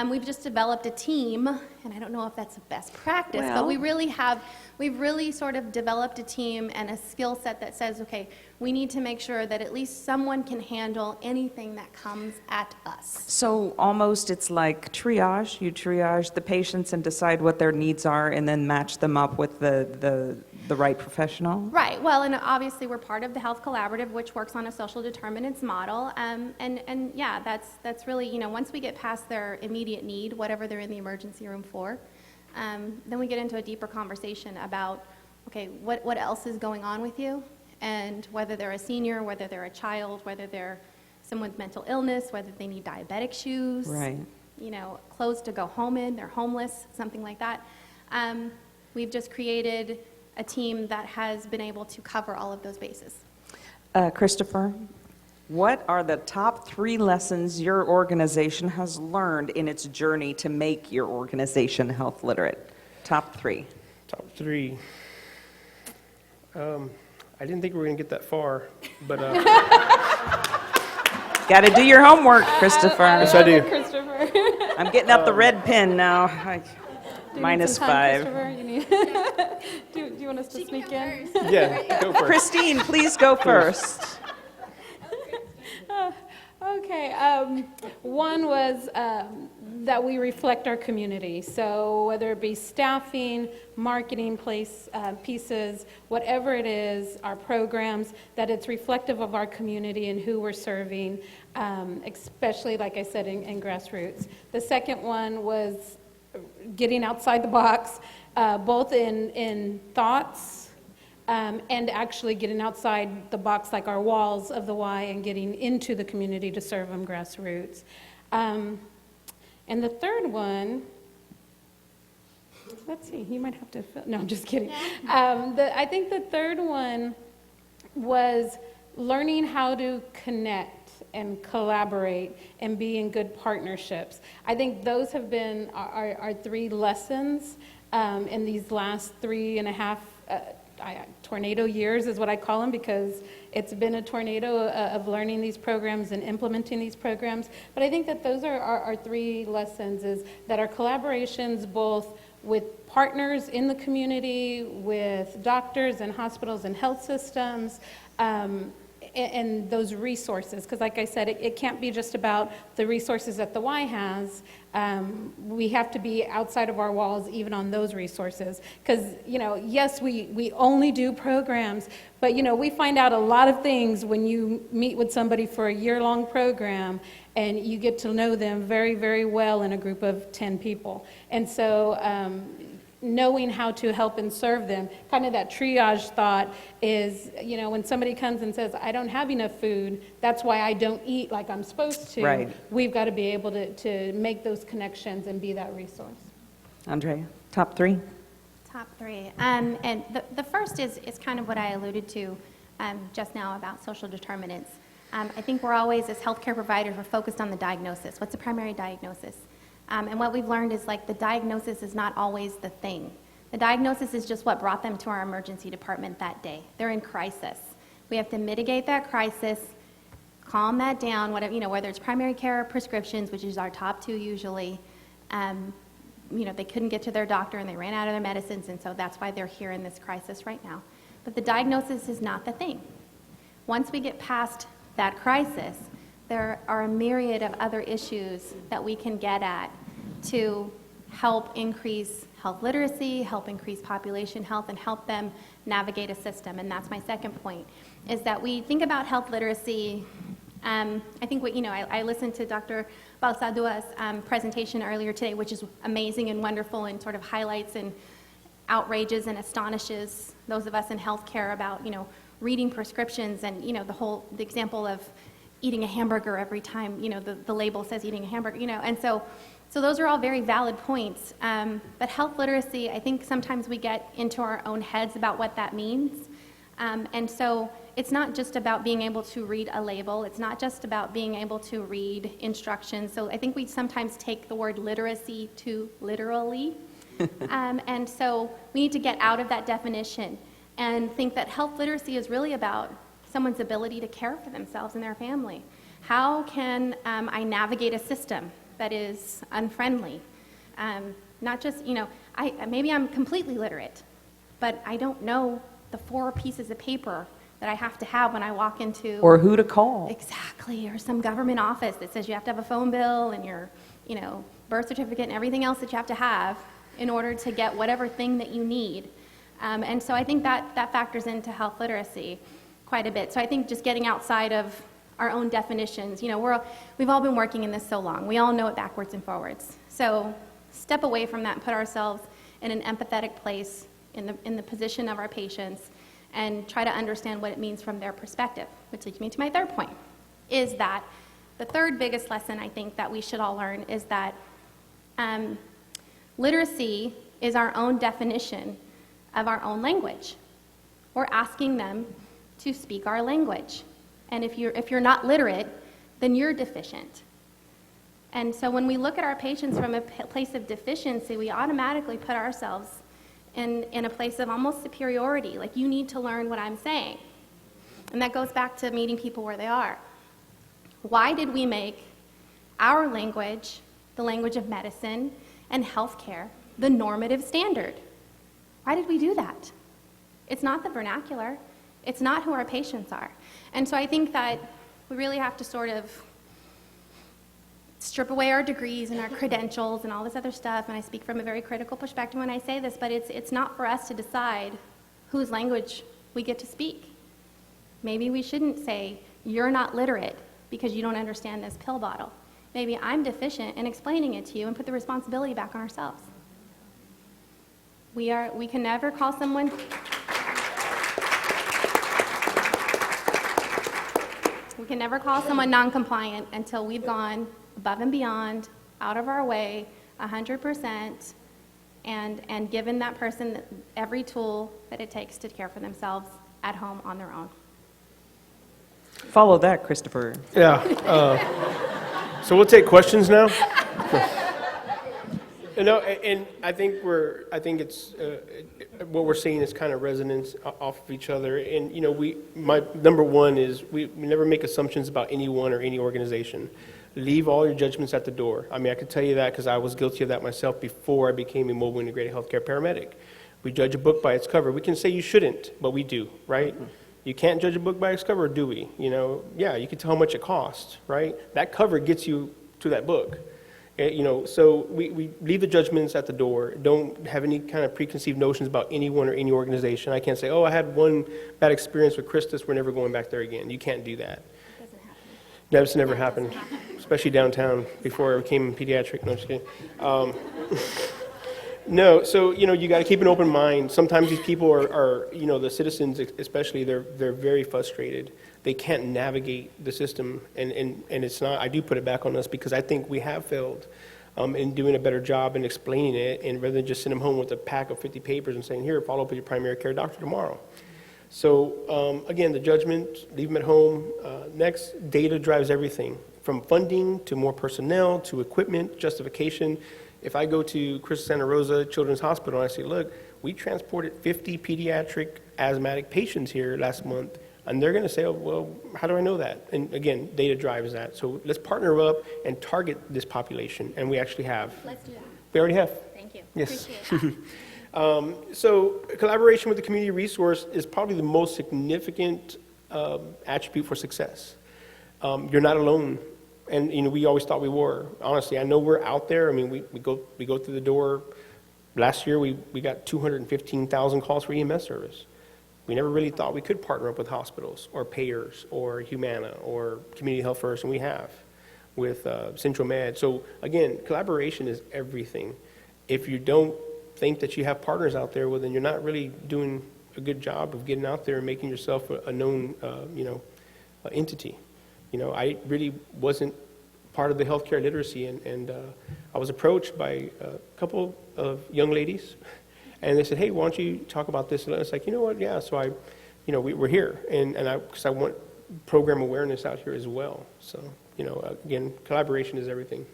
we've just developed a team, and I don't know if that's a best practice, but we've really sort of developed a team and a skill set that says, okay, we need to make sure that at least someone can handle anything that comes at us. So almost it's like triage. You triage the patients and decide what their needs are and then match them up with the right professional? Right. Well, and obviously we're part of the Health Collaborative, which works on a social determinants model. And yeah, that's really, you know, once we get past their immediate need, whatever they're in the emergency room for, then we get into a deeper conversation about, okay, what else is going on with you? And whether they're a senior, whether they're a child, whether they're someone with mental illness, whether they need diabetic shoes, right. You know, clothes to go home in, they're homeless, something like that. We've just created a team that has been able to cover all of those bases. Christopher, what are the top 3 lessons your organization has learned in its journey to make your organization health literate? Top 3. Top 3. I didn't think we were going to get that far, but Got to do your homework, Christopher. yes, I do. Christopher. I'm getting up the red pen now. Do you need Minus some time, 5. Christopher? You need- do you want us to sneak in? Yeah, go for it. Christine, please go first. Okay, one was that we reflect our community. So whether it be staffing, marketing pieces, whatever it is, our programs, that it's reflective of our community and who we're serving, especially, like I said, in grassroots. The second one was getting outside the box, both in thoughts, and actually getting outside the box, like our walls of the Y, and getting into the community to serve them grassroots. And the third one, let's see, you might have to fill, no, I'm just kidding. I think the third one was learning how to connect and collaborate and be in good partnerships. I think those have been our 3 lessons in these last 3.5 tornado years is what I call them, because it's been a tornado of learning these programs and implementing these programs. But I think that those are our 3 lessons, is that our collaborations both with partners in the community, with doctors and hospitals and health systems, and those resources, because like I said, it can't be just about the resources that the Y has. We have to be outside of our walls even on those resources, because, yes, we only do programs, but, we find out a lot of things when you meet with somebody for a year-long program and you get to know them very, very well in a group of 10 people. And so knowing how to help and serve them, kind of that triage thought is, when somebody comes and says, I don't have enough food, that's why I don't eat like I'm supposed to. Right. We've got to be able to make those connections and be that resource. Andrea, top 3. Top 3. And the first is kind of what I alluded to just now about social determinants. I think we're always, as healthcare providers, we're focused on the diagnosis. What's the primary diagnosis? And what we've learned is, like, the diagnosis is not always the thing. The diagnosis is just what brought them to our emergency department that day. They're in crisis. We have to mitigate that crisis, calm that down, whatever, whether it's primary care or prescriptions, which is our top 2 usually. They couldn't get to their doctor and they ran out of their medicines, and so that's why they're here in this crisis right now. But the diagnosis is not the thing. Once we get past that crisis, there are a myriad of other issues that we can get at to help increase health literacy, help increase population health, and help them navigate a system. And that's my second point, is that we think about health literacy. I think I listened to Dr. Balsadua's presentation earlier today, which is amazing and wonderful and sort of highlights and outrages and astonishes those of us in healthcare about, reading prescriptions and, the example of eating a hamburger every time, the label says eating a hamburger, and so those are all very valid points. But health literacy, I think sometimes we get into our own heads about what that means. And so it's not just about being able to read a label. It's not just about being able to read instructions. So I think we sometimes take the word literacy too literally. And so we need to get out of that definition and think that health literacy is really about someone's ability to care for themselves and their family. How can I navigate a system that is unfriendly? Not just, maybe I'm completely literate, but I don't know the 4 pieces of paper that I have to have when I walk into... Or who to call. Exactly, or some government office that says you have to have a phone bill and your, birth certificate and everything else that you have to have in order to get whatever thing that you need. And so I think that factors into health literacy quite a bit. So I think just getting outside of our own definitions, we've all been working in this so long. We all know it backwards and forwards. So step away from that and put ourselves in an empathetic place in the position of our patients and try to understand what it means from their perspective, which leads me to my third point, is that the third biggest lesson I think that we should all learn is that literacy is our own definition of our own language. We're asking them to speak our language. And if you're not literate, then you're deficient. And so when we look at our patients from a place of deficiency, we automatically put ourselves in a place of almost superiority, like you need to learn what I'm saying. And that goes back to meeting people where they are. Why did we make our language, the language of medicine and healthcare, the normative standard? Why did we do that? It's not the vernacular. It's not who our patients are. And so I think that we really have to sort of strip away our degrees and our credentials and all this other stuff, and I speak from a very critical perspective when I say this, but it's not for us to decide whose language we get to speak. Maybe we shouldn't say, you're not literate because you don't understand this pill bottle. Maybe I'm deficient in explaining it to you and put the responsibility back on ourselves. We can never call someone... We can never call someone non-compliant until we've gone above and beyond, out of our way, 100%, and given that person every tool that it takes to care for themselves at home on their own. Follow that, Christopher. Yeah. So we'll take questions now. No, and I think it's what we're seeing is kind of resonance off of each other. And you know, my number one is we never make assumptions about anyone or any organization. Leave all your judgments at the door. I mean, I can tell you that because I was guilty of that myself before I became a mobile integrated healthcare paramedic. We judge a book by its cover. We can say you shouldn't, but we do, right? You can't judge a book by its cover, do we? You know, yeah, you can tell how much it costs, right? That cover gets you to that book. You know, so we leave the judgments at the door. Don't have any kind of preconceived notions about anyone or any organization. I can't say, oh, I had one bad experience with Christus, we're never going back there again. You can't do that. That's never happened, especially downtown before I became pediatric. No, just kidding. No, so, you know, you got to keep an open mind. Sometimes these people are, you know, the citizens especially, they're very frustrated. They can't navigate the system, and it's not, I do put it back on us because I think we have failed in doing a better job in explaining it, and rather than just send them home with a pack of 50 papers and saying, here, follow up with your primary care doctor tomorrow. So, again, the judgment, leave them at home. Next, data drives everything, from funding to more personnel to equipment, justification. If I go to Chris Santa Rosa Children's Hospital and I say, look, we transported 50 pediatric asthmatic patients here last month, and they're going to say, oh, well, how do I know that? And again, data drives that. So let's partner up and target this population, and we actually have. Let's do that. We already have. Thank you. Yes. Appreciate that. So collaboration with the community resource is probably the most significant attribute for success. You're not alone. And, you know, we always thought we were. Honestly, I know we're out there. I mean, we go through the door. Last year, we got 215,000 calls for EMS service. We never really thought we could partner up with hospitals or payers or Humana or Community Health First, and we have with Central Med. So, again, collaboration is everything. If you don't think that you have partners out there, well, then you're not really doing a good job of getting out there and making yourself a known, entity. You know, I really wasn't part of the healthcare literacy, and I was approached by a couple of young ladies, and they said, hey, why don't you talk about this? And I was like, you know what, yeah, so we're here, because I want program awareness out here as well. So, you know, again, collaboration is everything.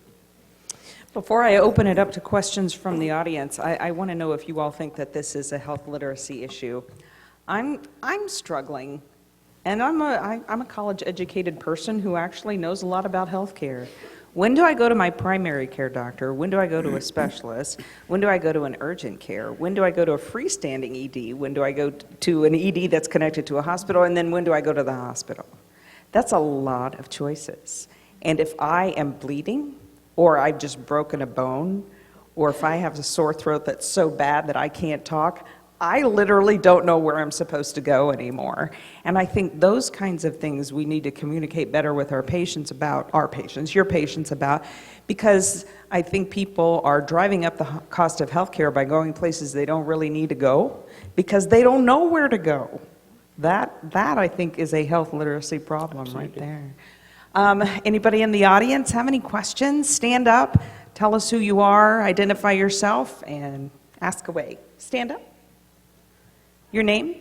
Before I open it up to questions from the audience, I want to know if you all think that this is a health literacy issue. I'm struggling. And I'm a college-educated person who actually knows a lot about healthcare. When do I go to my primary care doctor? When do I go to a specialist? When do I go to an urgent care? When do I go to a freestanding ED? When do I go to an ED that's connected to a hospital? And then when do I go to the hospital? That's a lot of choices. And if I am bleeding, or I've just broken a bone, or if I have a sore throat that's so bad that I can't talk, I literally don't know where I'm supposed to go anymore. And I think those kinds of things we need to communicate better with our patients about, your patients about, because I think people are driving up the cost of healthcare by going places they don't really need to go because they don't know where to go. That I think is a health literacy problem. Absolutely. Right there. Anybody in the audience have any questions? Stand up, tell us who you are, identify yourself, and ask away. Stand up. Your name?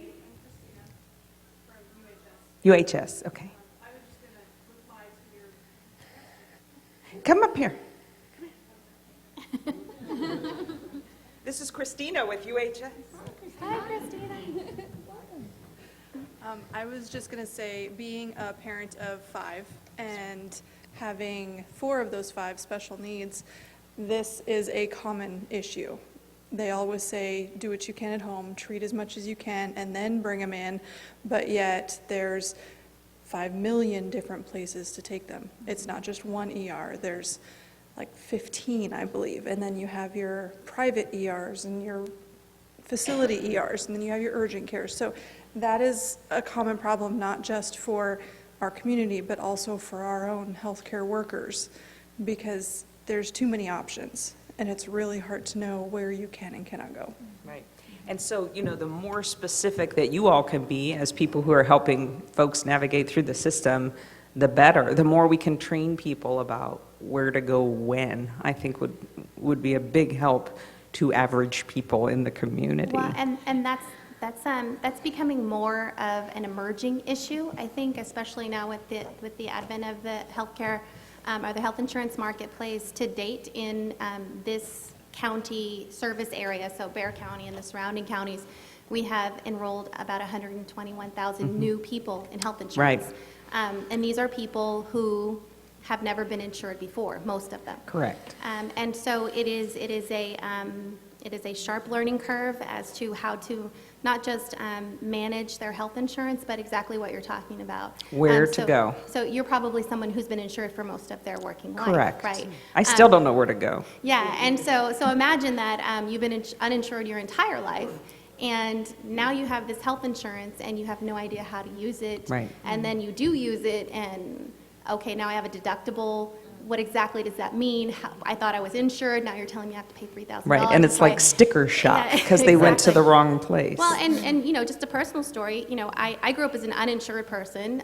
UHS, okay. Come up here. This is Christina with UHS. Hi, Christina. I was just going to say, being a parent of 5 and having 4 of those 5 special needs, this is a common issue. They always say, do what you can at home, treat as much as you can, and then bring them in, but yet there's 5 million different places to take them. It's not just one ER. There's like 15, I believe, and then you have your private ERs and your facility ERs, and then you have your urgent care. So that is a common problem, not just for our community, but also for our own healthcare workers, because there's too many options, and it's really hard to know where you can and cannot go. Right. And so, the more specific that you all can be as people who are helping folks navigate through the system, the better. The more we can train people about where to go when, I think would be a big help to average people in the community. Well, and that's becoming more of an emerging issue, I think, especially now with the advent of the healthcare or the health insurance marketplace. To date in this county service area, so Bexar County and the surrounding counties, we have enrolled about 121,000 new people in health insurance. Right. And these are people who have never been insured before, most of them. Correct. And so it is a sharp learning curve as to how to not just manage their health insurance, but exactly what you're talking about. Where to go. So you're probably someone who's been insured for most of their working life, Correct. right? I still don't know where to go. Yeah, and so imagine that you've been uninsured your entire life, and now you have this health insurance, and you have no idea how to use it. Right. And then you do use it, and okay, now I have a deductible. What exactly does that mean? I thought I was insured. Now you're telling me I have to pay $3,000. Right, and it's like sticker shock because they went to the wrong place. Well, and just a personal story. I grew up as an uninsured person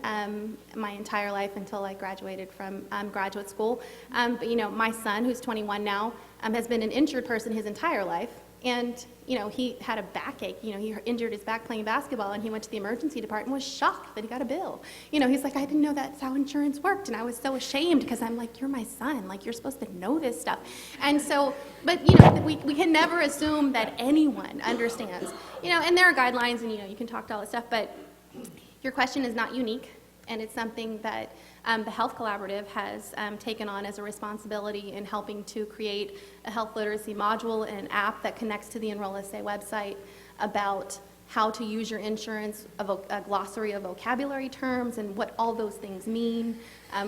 my entire life until I graduated from graduate school. But my son, who's 21 now, has been an insured person his entire life. And, he had a backache. He injured his back playing basketball, and he went to the emergency department and was shocked that he got a bill. He's like, I didn't know that's how insurance worked. And I was so ashamed because I'm like, you're my son. Like, you're supposed to know this stuff. And so, but, we can never assume that anyone understands. And there are guidelines, and, you can talk to all this stuff. But your question is not unique, and it's something that the Health Collaborative has taken on as a responsibility in helping to create a health literacy module and an app that connects to the Enroll SA website about how to use your insurance, a glossary of vocabulary terms and what all those things mean,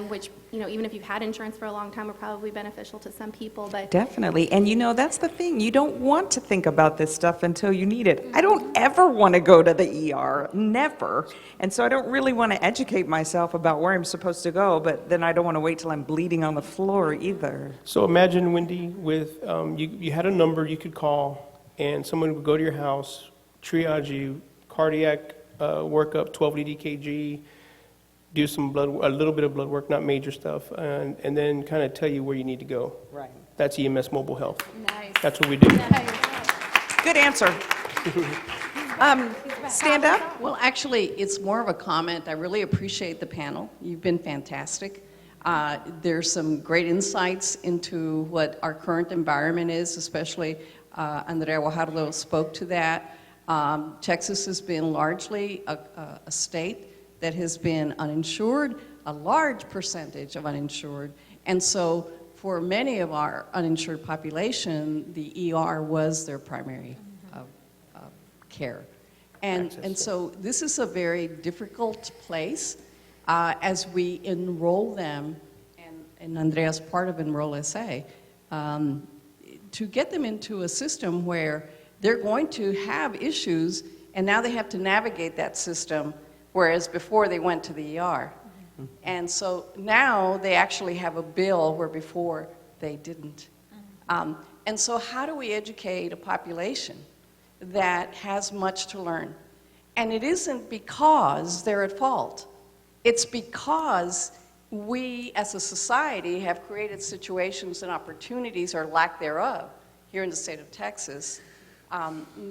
which, even if you've had insurance for a long time, are probably beneficial to some people. But definitely. And that's the thing. You don't want to think about this stuff until you need it. I don't ever want to go to the ER, never. And so I don't really want to educate myself about where I'm supposed to go, but then I don't want to wait till I'm bleeding on the floor either. So imagine, Wendy, with you had a number you could call, and someone would go to your house, triage you, cardiac workup, 12 lead EKG, do a little bit of blood work, not major stuff, and then kind of tell you where you need to go. Right. That's EMS mobile health. nice. That's what we do. Good answer. Stand up. Well, actually, it's more of a comment. I really appreciate the panel. You've been fantastic. There's some great insights into what our current environment is, especially Andrea Guajardo spoke to that. Texas has been largely a state that has been uninsured, a large percentage of uninsured. And so for many of our uninsured population, the ER was their primary care. And so this is a very difficult place as we enroll them, and Andrea's part of Enroll SA, to get them into a system where they're going to have issues, and now they have to navigate that system, whereas before they went to the ER. And so now they actually have a bill where before they didn't. And so how do we educate a population that has much to learn? And it isn't because they're at fault. It's because we as a society have created situations and opportunities, or lack thereof, here in the state of Texas,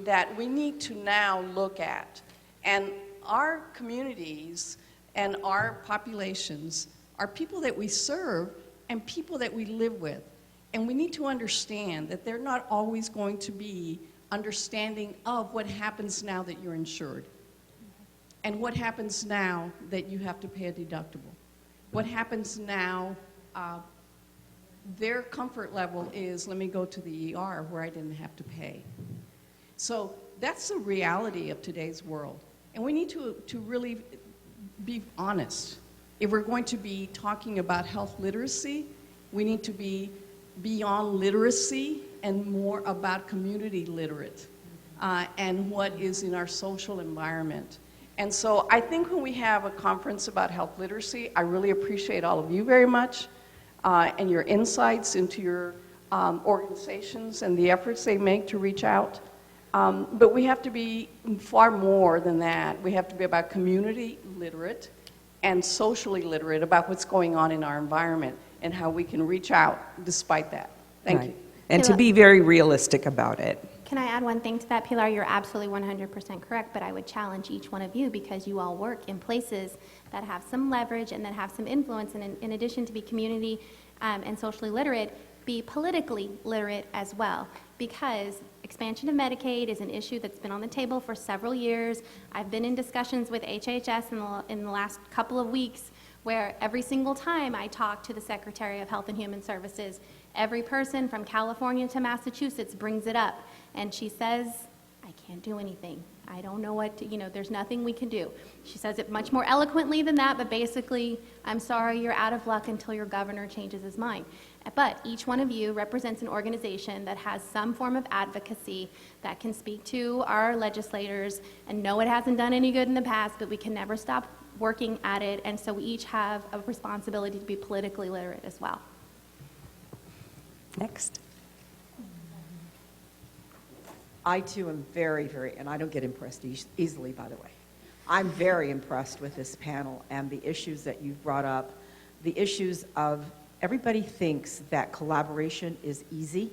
that we need to now look at. And our communities and our populations are people that we serve and people that we live with. And we need to understand that they're not always going to be understanding of what happens now that you're insured. And what happens now that you have to pay a deductible. What happens now, their comfort level is, let me go to the ER where I didn't have to pay. So that's the reality of today's world. And we need to really be honest. If we're going to be talking about health literacy, we need to be beyond literacy and more about community literate and what is in our social environment. And so I think when we have a conference about health literacy, I really appreciate all of you very much and your insights into your organizations and the efforts they make to reach out. But we have to be far more than that. We have to be about community literate and socially literate about what's going on in our environment and how we can reach out despite that. Thank you. And to be very realistic about it. Can I add one thing to that, Pilar? You're absolutely 100% correct, but I would challenge each one of you because you all work in places that have some leverage and that have some influence, and in addition to be community and socially literate, be politically literate as well, because expansion of Medicaid is an issue that's been on the table for several years. I've been in discussions with HHS in the last couple of weeks where every single time I talk to the Secretary of Health and Human Services, every person from California to Massachusetts brings it up. And she says, I can't do anything. I don't know what to, there's nothing we can do. She says it much more eloquently than that, but basically, I'm sorry, you're out of luck until your governor changes his mind. But each one of you represents an organization that has some form of advocacy that can speak to our legislators and know it hasn't done any good in the past, but we can never stop working at it. And so we each have a responsibility to be politically literate as well. Next. I too am very, and I don't get impressed easily, by the way. I'm very impressed with this panel and the issues that you've brought up. The issues of everybody thinks that collaboration is easy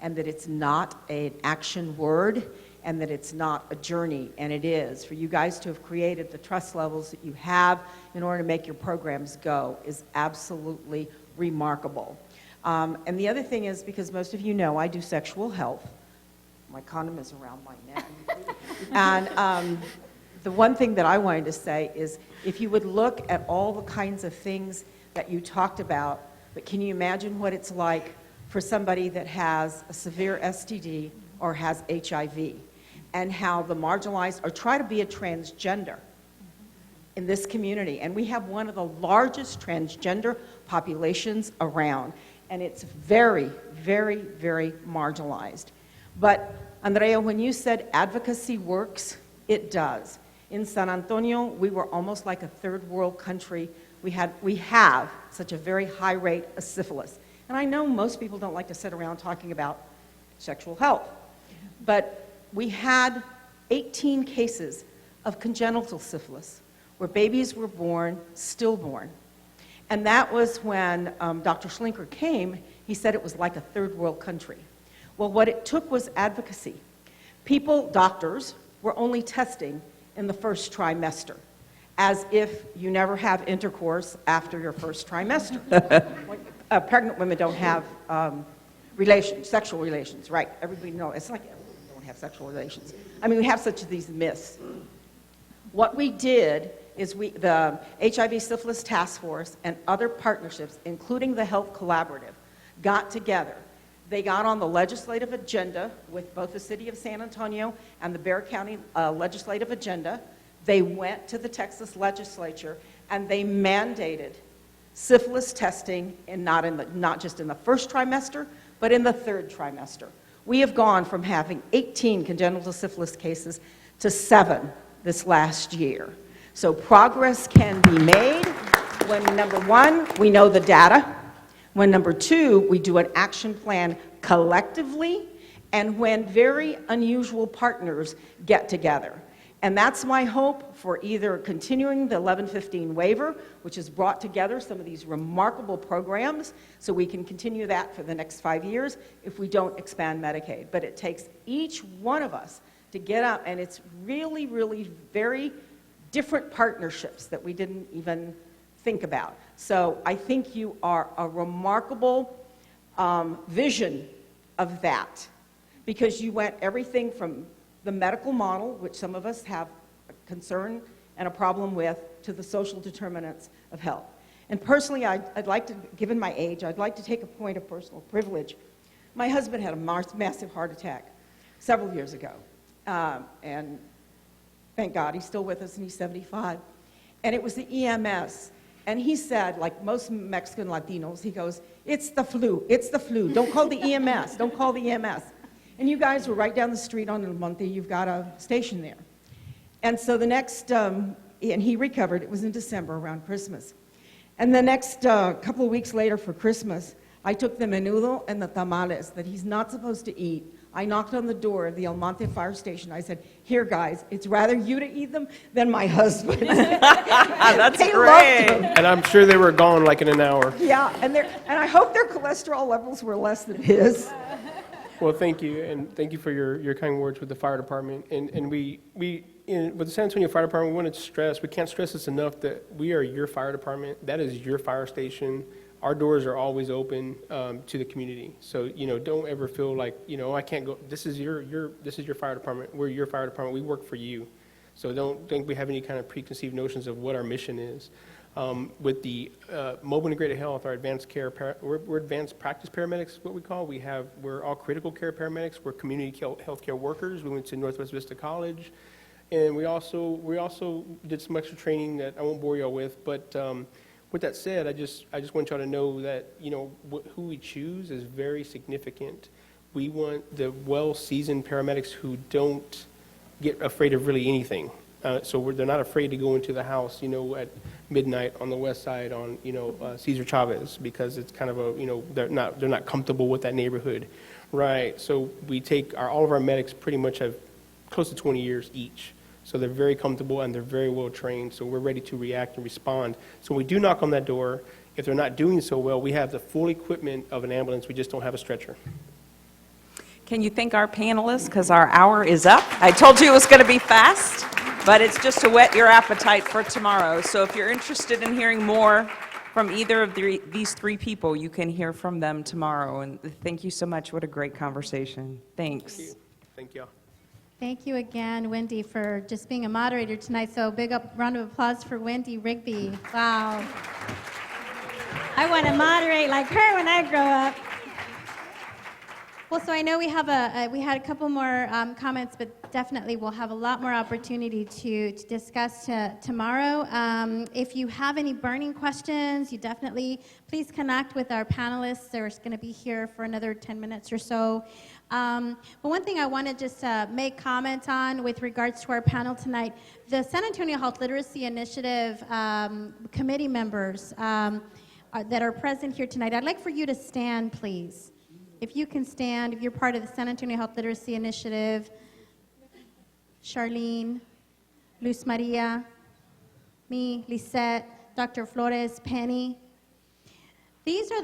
and that it's not an action word and that it's not a journey, and it is. For you guys to have created the trust levels that you have in order to make your programs go is absolutely remarkable. And the other thing is, because most of you know, I do sexual health. My condom is around my neck. And the one thing that I wanted to say is, if you would look at all the kinds of things that you talked about, but can you imagine what it's like for somebody that has a severe STD or has HIV, and how the marginalized, or try to be a transgender in this community. And we have one of the largest transgender populations around, and it's very, very marginalized. But Andrea, when you said advocacy works, it does. In San Antonio, we were almost like a third world country. We have such a very high rate of syphilis. And I know most people don't like to sit around talking about sexual health, but we had 18 cases of congenital syphilis where babies were born stillborn. And that was when Dr. Schlinker came, he said it was like a third world country. Well, what it took was advocacy. People, doctors, were only testing in the first trimester, as if you never have intercourse after your first trimester. Pregnant women don't have sexual relations, right? Everybody knows. It's like everybody don't have sexual relations. I mean, we have such these myths. What we did is the HIV Syphilis Task Force and other partnerships, including the Health Collaborative, got together. They got on the legislative agenda with both the City of San Antonio and the Bexar County legislative agenda. They went to the Texas legislature and they mandated syphilis testing, not just in the first trimester, but in the third trimester. We have gone from having 18 congenital syphilis cases to 7 this last year. So progress can be made when, number one, we know the data, when, number two, we do an action plan collectively, and when very unusual partners get together. And that's my hope for either continuing the 1115 waiver, which has brought together some of these remarkable programs, so we can continue that for the next 5 years if we don't expand Medicaid. But it takes each one of us to get up, and it's really, really very different partnerships that we didn't even think about. So I think you are a remarkable vision of that, because you went everything from the medical model, which some of us have a concern and a problem with, to the social determinants of health. And personally, I'd like to, given my age, I'd like to take a point of personal privilege. My husband had a massive heart attack several years ago, and thank God he's still with us, and he's 75. And it was the EMS. And he said, like most Mexican Latinos, he goes, it's the flu, it's the flu. Don't call the EMS, don't call the EMS. And you guys were right down the street on El Monte, you've got a station there. And so the next, and he recovered, it was in December around Christmas. And the next couple of weeks later for Christmas, I took the menudo and the tamales that he's not supposed to eat. I knocked on the door of the El Monte fire station. I said, here, guys, it's rather you to eat them than my husband. That's They great. loved them. And I'm sure they were gone like in an hour. Yeah, and I hope their cholesterol levels were less than his. Well, thank you, and thank you for your kind words with the fire department. And with the San Antonio Fire Department, we want to stress, we can't stress this enough, that we are your fire department. That is your fire station. Our doors are always open to the community. So, don't ever feel like, I can't go. This is your fire department. We're your fire department. We work for you. So don't think we have any kind of preconceived notions of what our mission is. With the mobile integrated health, our advanced care, we're advanced practice paramedics, what we call. We're all critical care paramedics. We're community healthcare workers. We went to Northwest Vista College, and we also did some extra training that I won't bore y'all with. But with that said, I just want y'all to know that who we choose is very significant. We want the well-seasoned paramedics who don't get afraid of really anything. So they're not afraid to go into the house, at midnight on the west side on, Cesar Chavez, because it's kind of they're not comfortable with that neighborhood, right? So we take all of our medics pretty much have close to 20 years each. So they're very comfortable and they're very well trained. So we're ready to react and respond. So when we do knock on that door, if they're not doing so well, we have the full equipment of an ambulance. We just don't have a stretcher. Can you thank our panelists, because our hour is up? I told you it was going to be fast, but it's just to whet your appetite for tomorrow. So if you're interested in hearing more from either of these three people, you can hear from them tomorrow. And thank you so much. What a great conversation. Thanks. Thank you. Thank you again, Wendy, for just being a moderator tonight. So big round of applause for Wendy Rigby. Wow. I want to moderate like her when I grow up. Well, so I know we have we had a couple more comments, but definitely we'll have a lot more opportunity to discuss tomorrow. If you have any burning questions, you definitely please connect with our panelists. They're going to be here for another 10 minutes or so. But one thing I want to just make comment on with regards to our panel tonight, the San Antonio Health Literacy Initiative committee members that are present here tonight, I'd like for you to stand, please. If you can stand, if you're part of the San Antonio Health Literacy Initiative, Charlene, Luz Maria, me, Liset, Dr. Flores, Penny. These are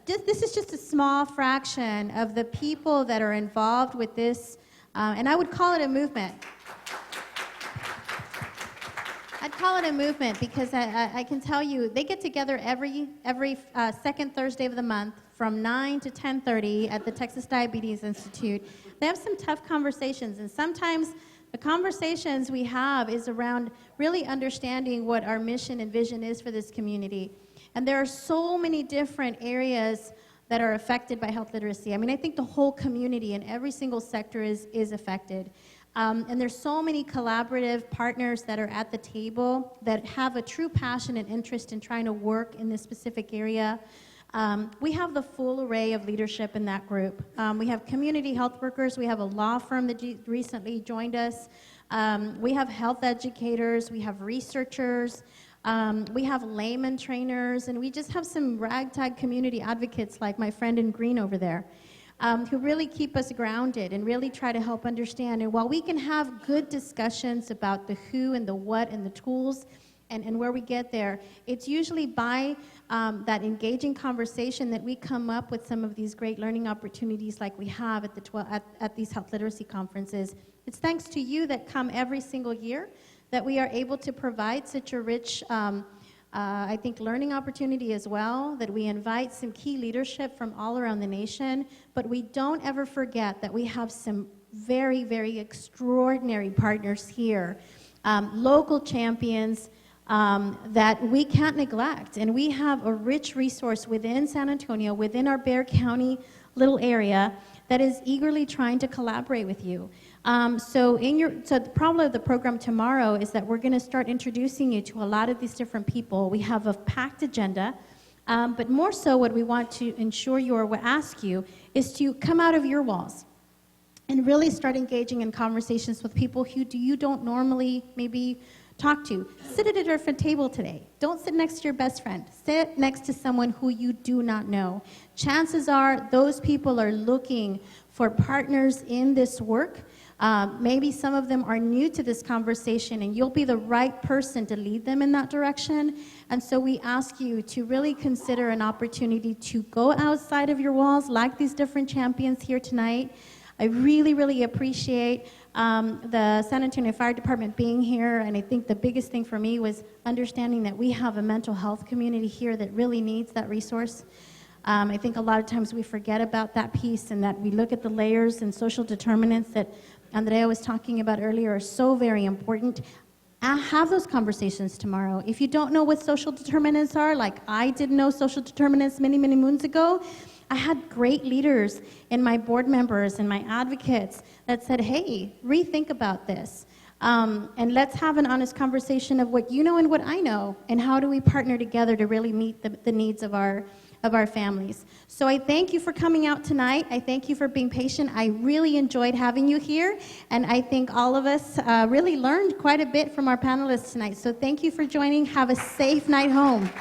this is just a small fraction of the people that are involved with this, and I would call it a movement. I'd call it a movement because I can tell you they get together every second Thursday of the month from 9 to 10:30 at the Texas Diabetes Institute. They have some tough conversations, and sometimes the conversations we have is around really understanding what our mission and vision is for this community. And there are so many different areas that are affected by health literacy. I mean, I think the whole community in every single sector is affected. And there's so many collaborative partners that are at the table that have a true passion and interest in trying to work in this specific area. We have the full array of leadership in that group. We have community health workers. We have a law firm that recently joined us. We have health educators. We have researchers. We have layman trainers. And we just have some ragtag community advocates like my friend in green over there. Who really keep us grounded and really try to help understand. And while we can have good discussions about the who and the what and the tools and where we get there, it's usually by that engaging conversation that we come up with some of these great learning opportunities like we have at these health literacy conferences. It's thanks to you that come every single year that we are able to provide such a rich I think learning opportunity as well, that we invite some key leadership from all around the nation, but we don't ever forget that we have some very, very extraordinary partners here, local champions that we can't neglect. And we have a rich resource within San Antonio, within our Bexar County little area, that is eagerly trying to collaborate with you. So the problem of the program tomorrow is that we're going to start introducing you to a lot of these different people. We have a packed agenda, but more so what we want to ensure you or ask you is to come out of your walls and really start engaging in conversations with people who you don't normally maybe talk to. Sit at a different table today. Don't sit next to your best friend. Sit next to someone who you do not know. Chances are those people are looking for partners in this work. Maybe some of them are new to this conversation, and you'll be the right person to lead them in that direction. And so we ask you to really consider an opportunity to go outside of your walls like these different champions here tonight. I really, really appreciate the San Antonio Fire Department being here, and I think the biggest thing for me was understanding that we have a mental health community here that really needs that resource. I think a lot of times we forget about that piece, and that we look at the layers and social determinants that Andrea was talking about earlier are so very important. Have those conversations tomorrow. If you don't know what social determinants are, like I didn't know social determinants many, many moons ago, I had great leaders and my board members and my advocates that said, hey, rethink about this. And let's have an honest conversation of what you know and what I know, and how do we partner together to really meet the needs of our families. So I thank you for coming out tonight. I thank you for being patient. I really enjoyed having you here, and I think all of us really learned quite a bit from our panelists tonight. So thank you for joining. Have a safe night home.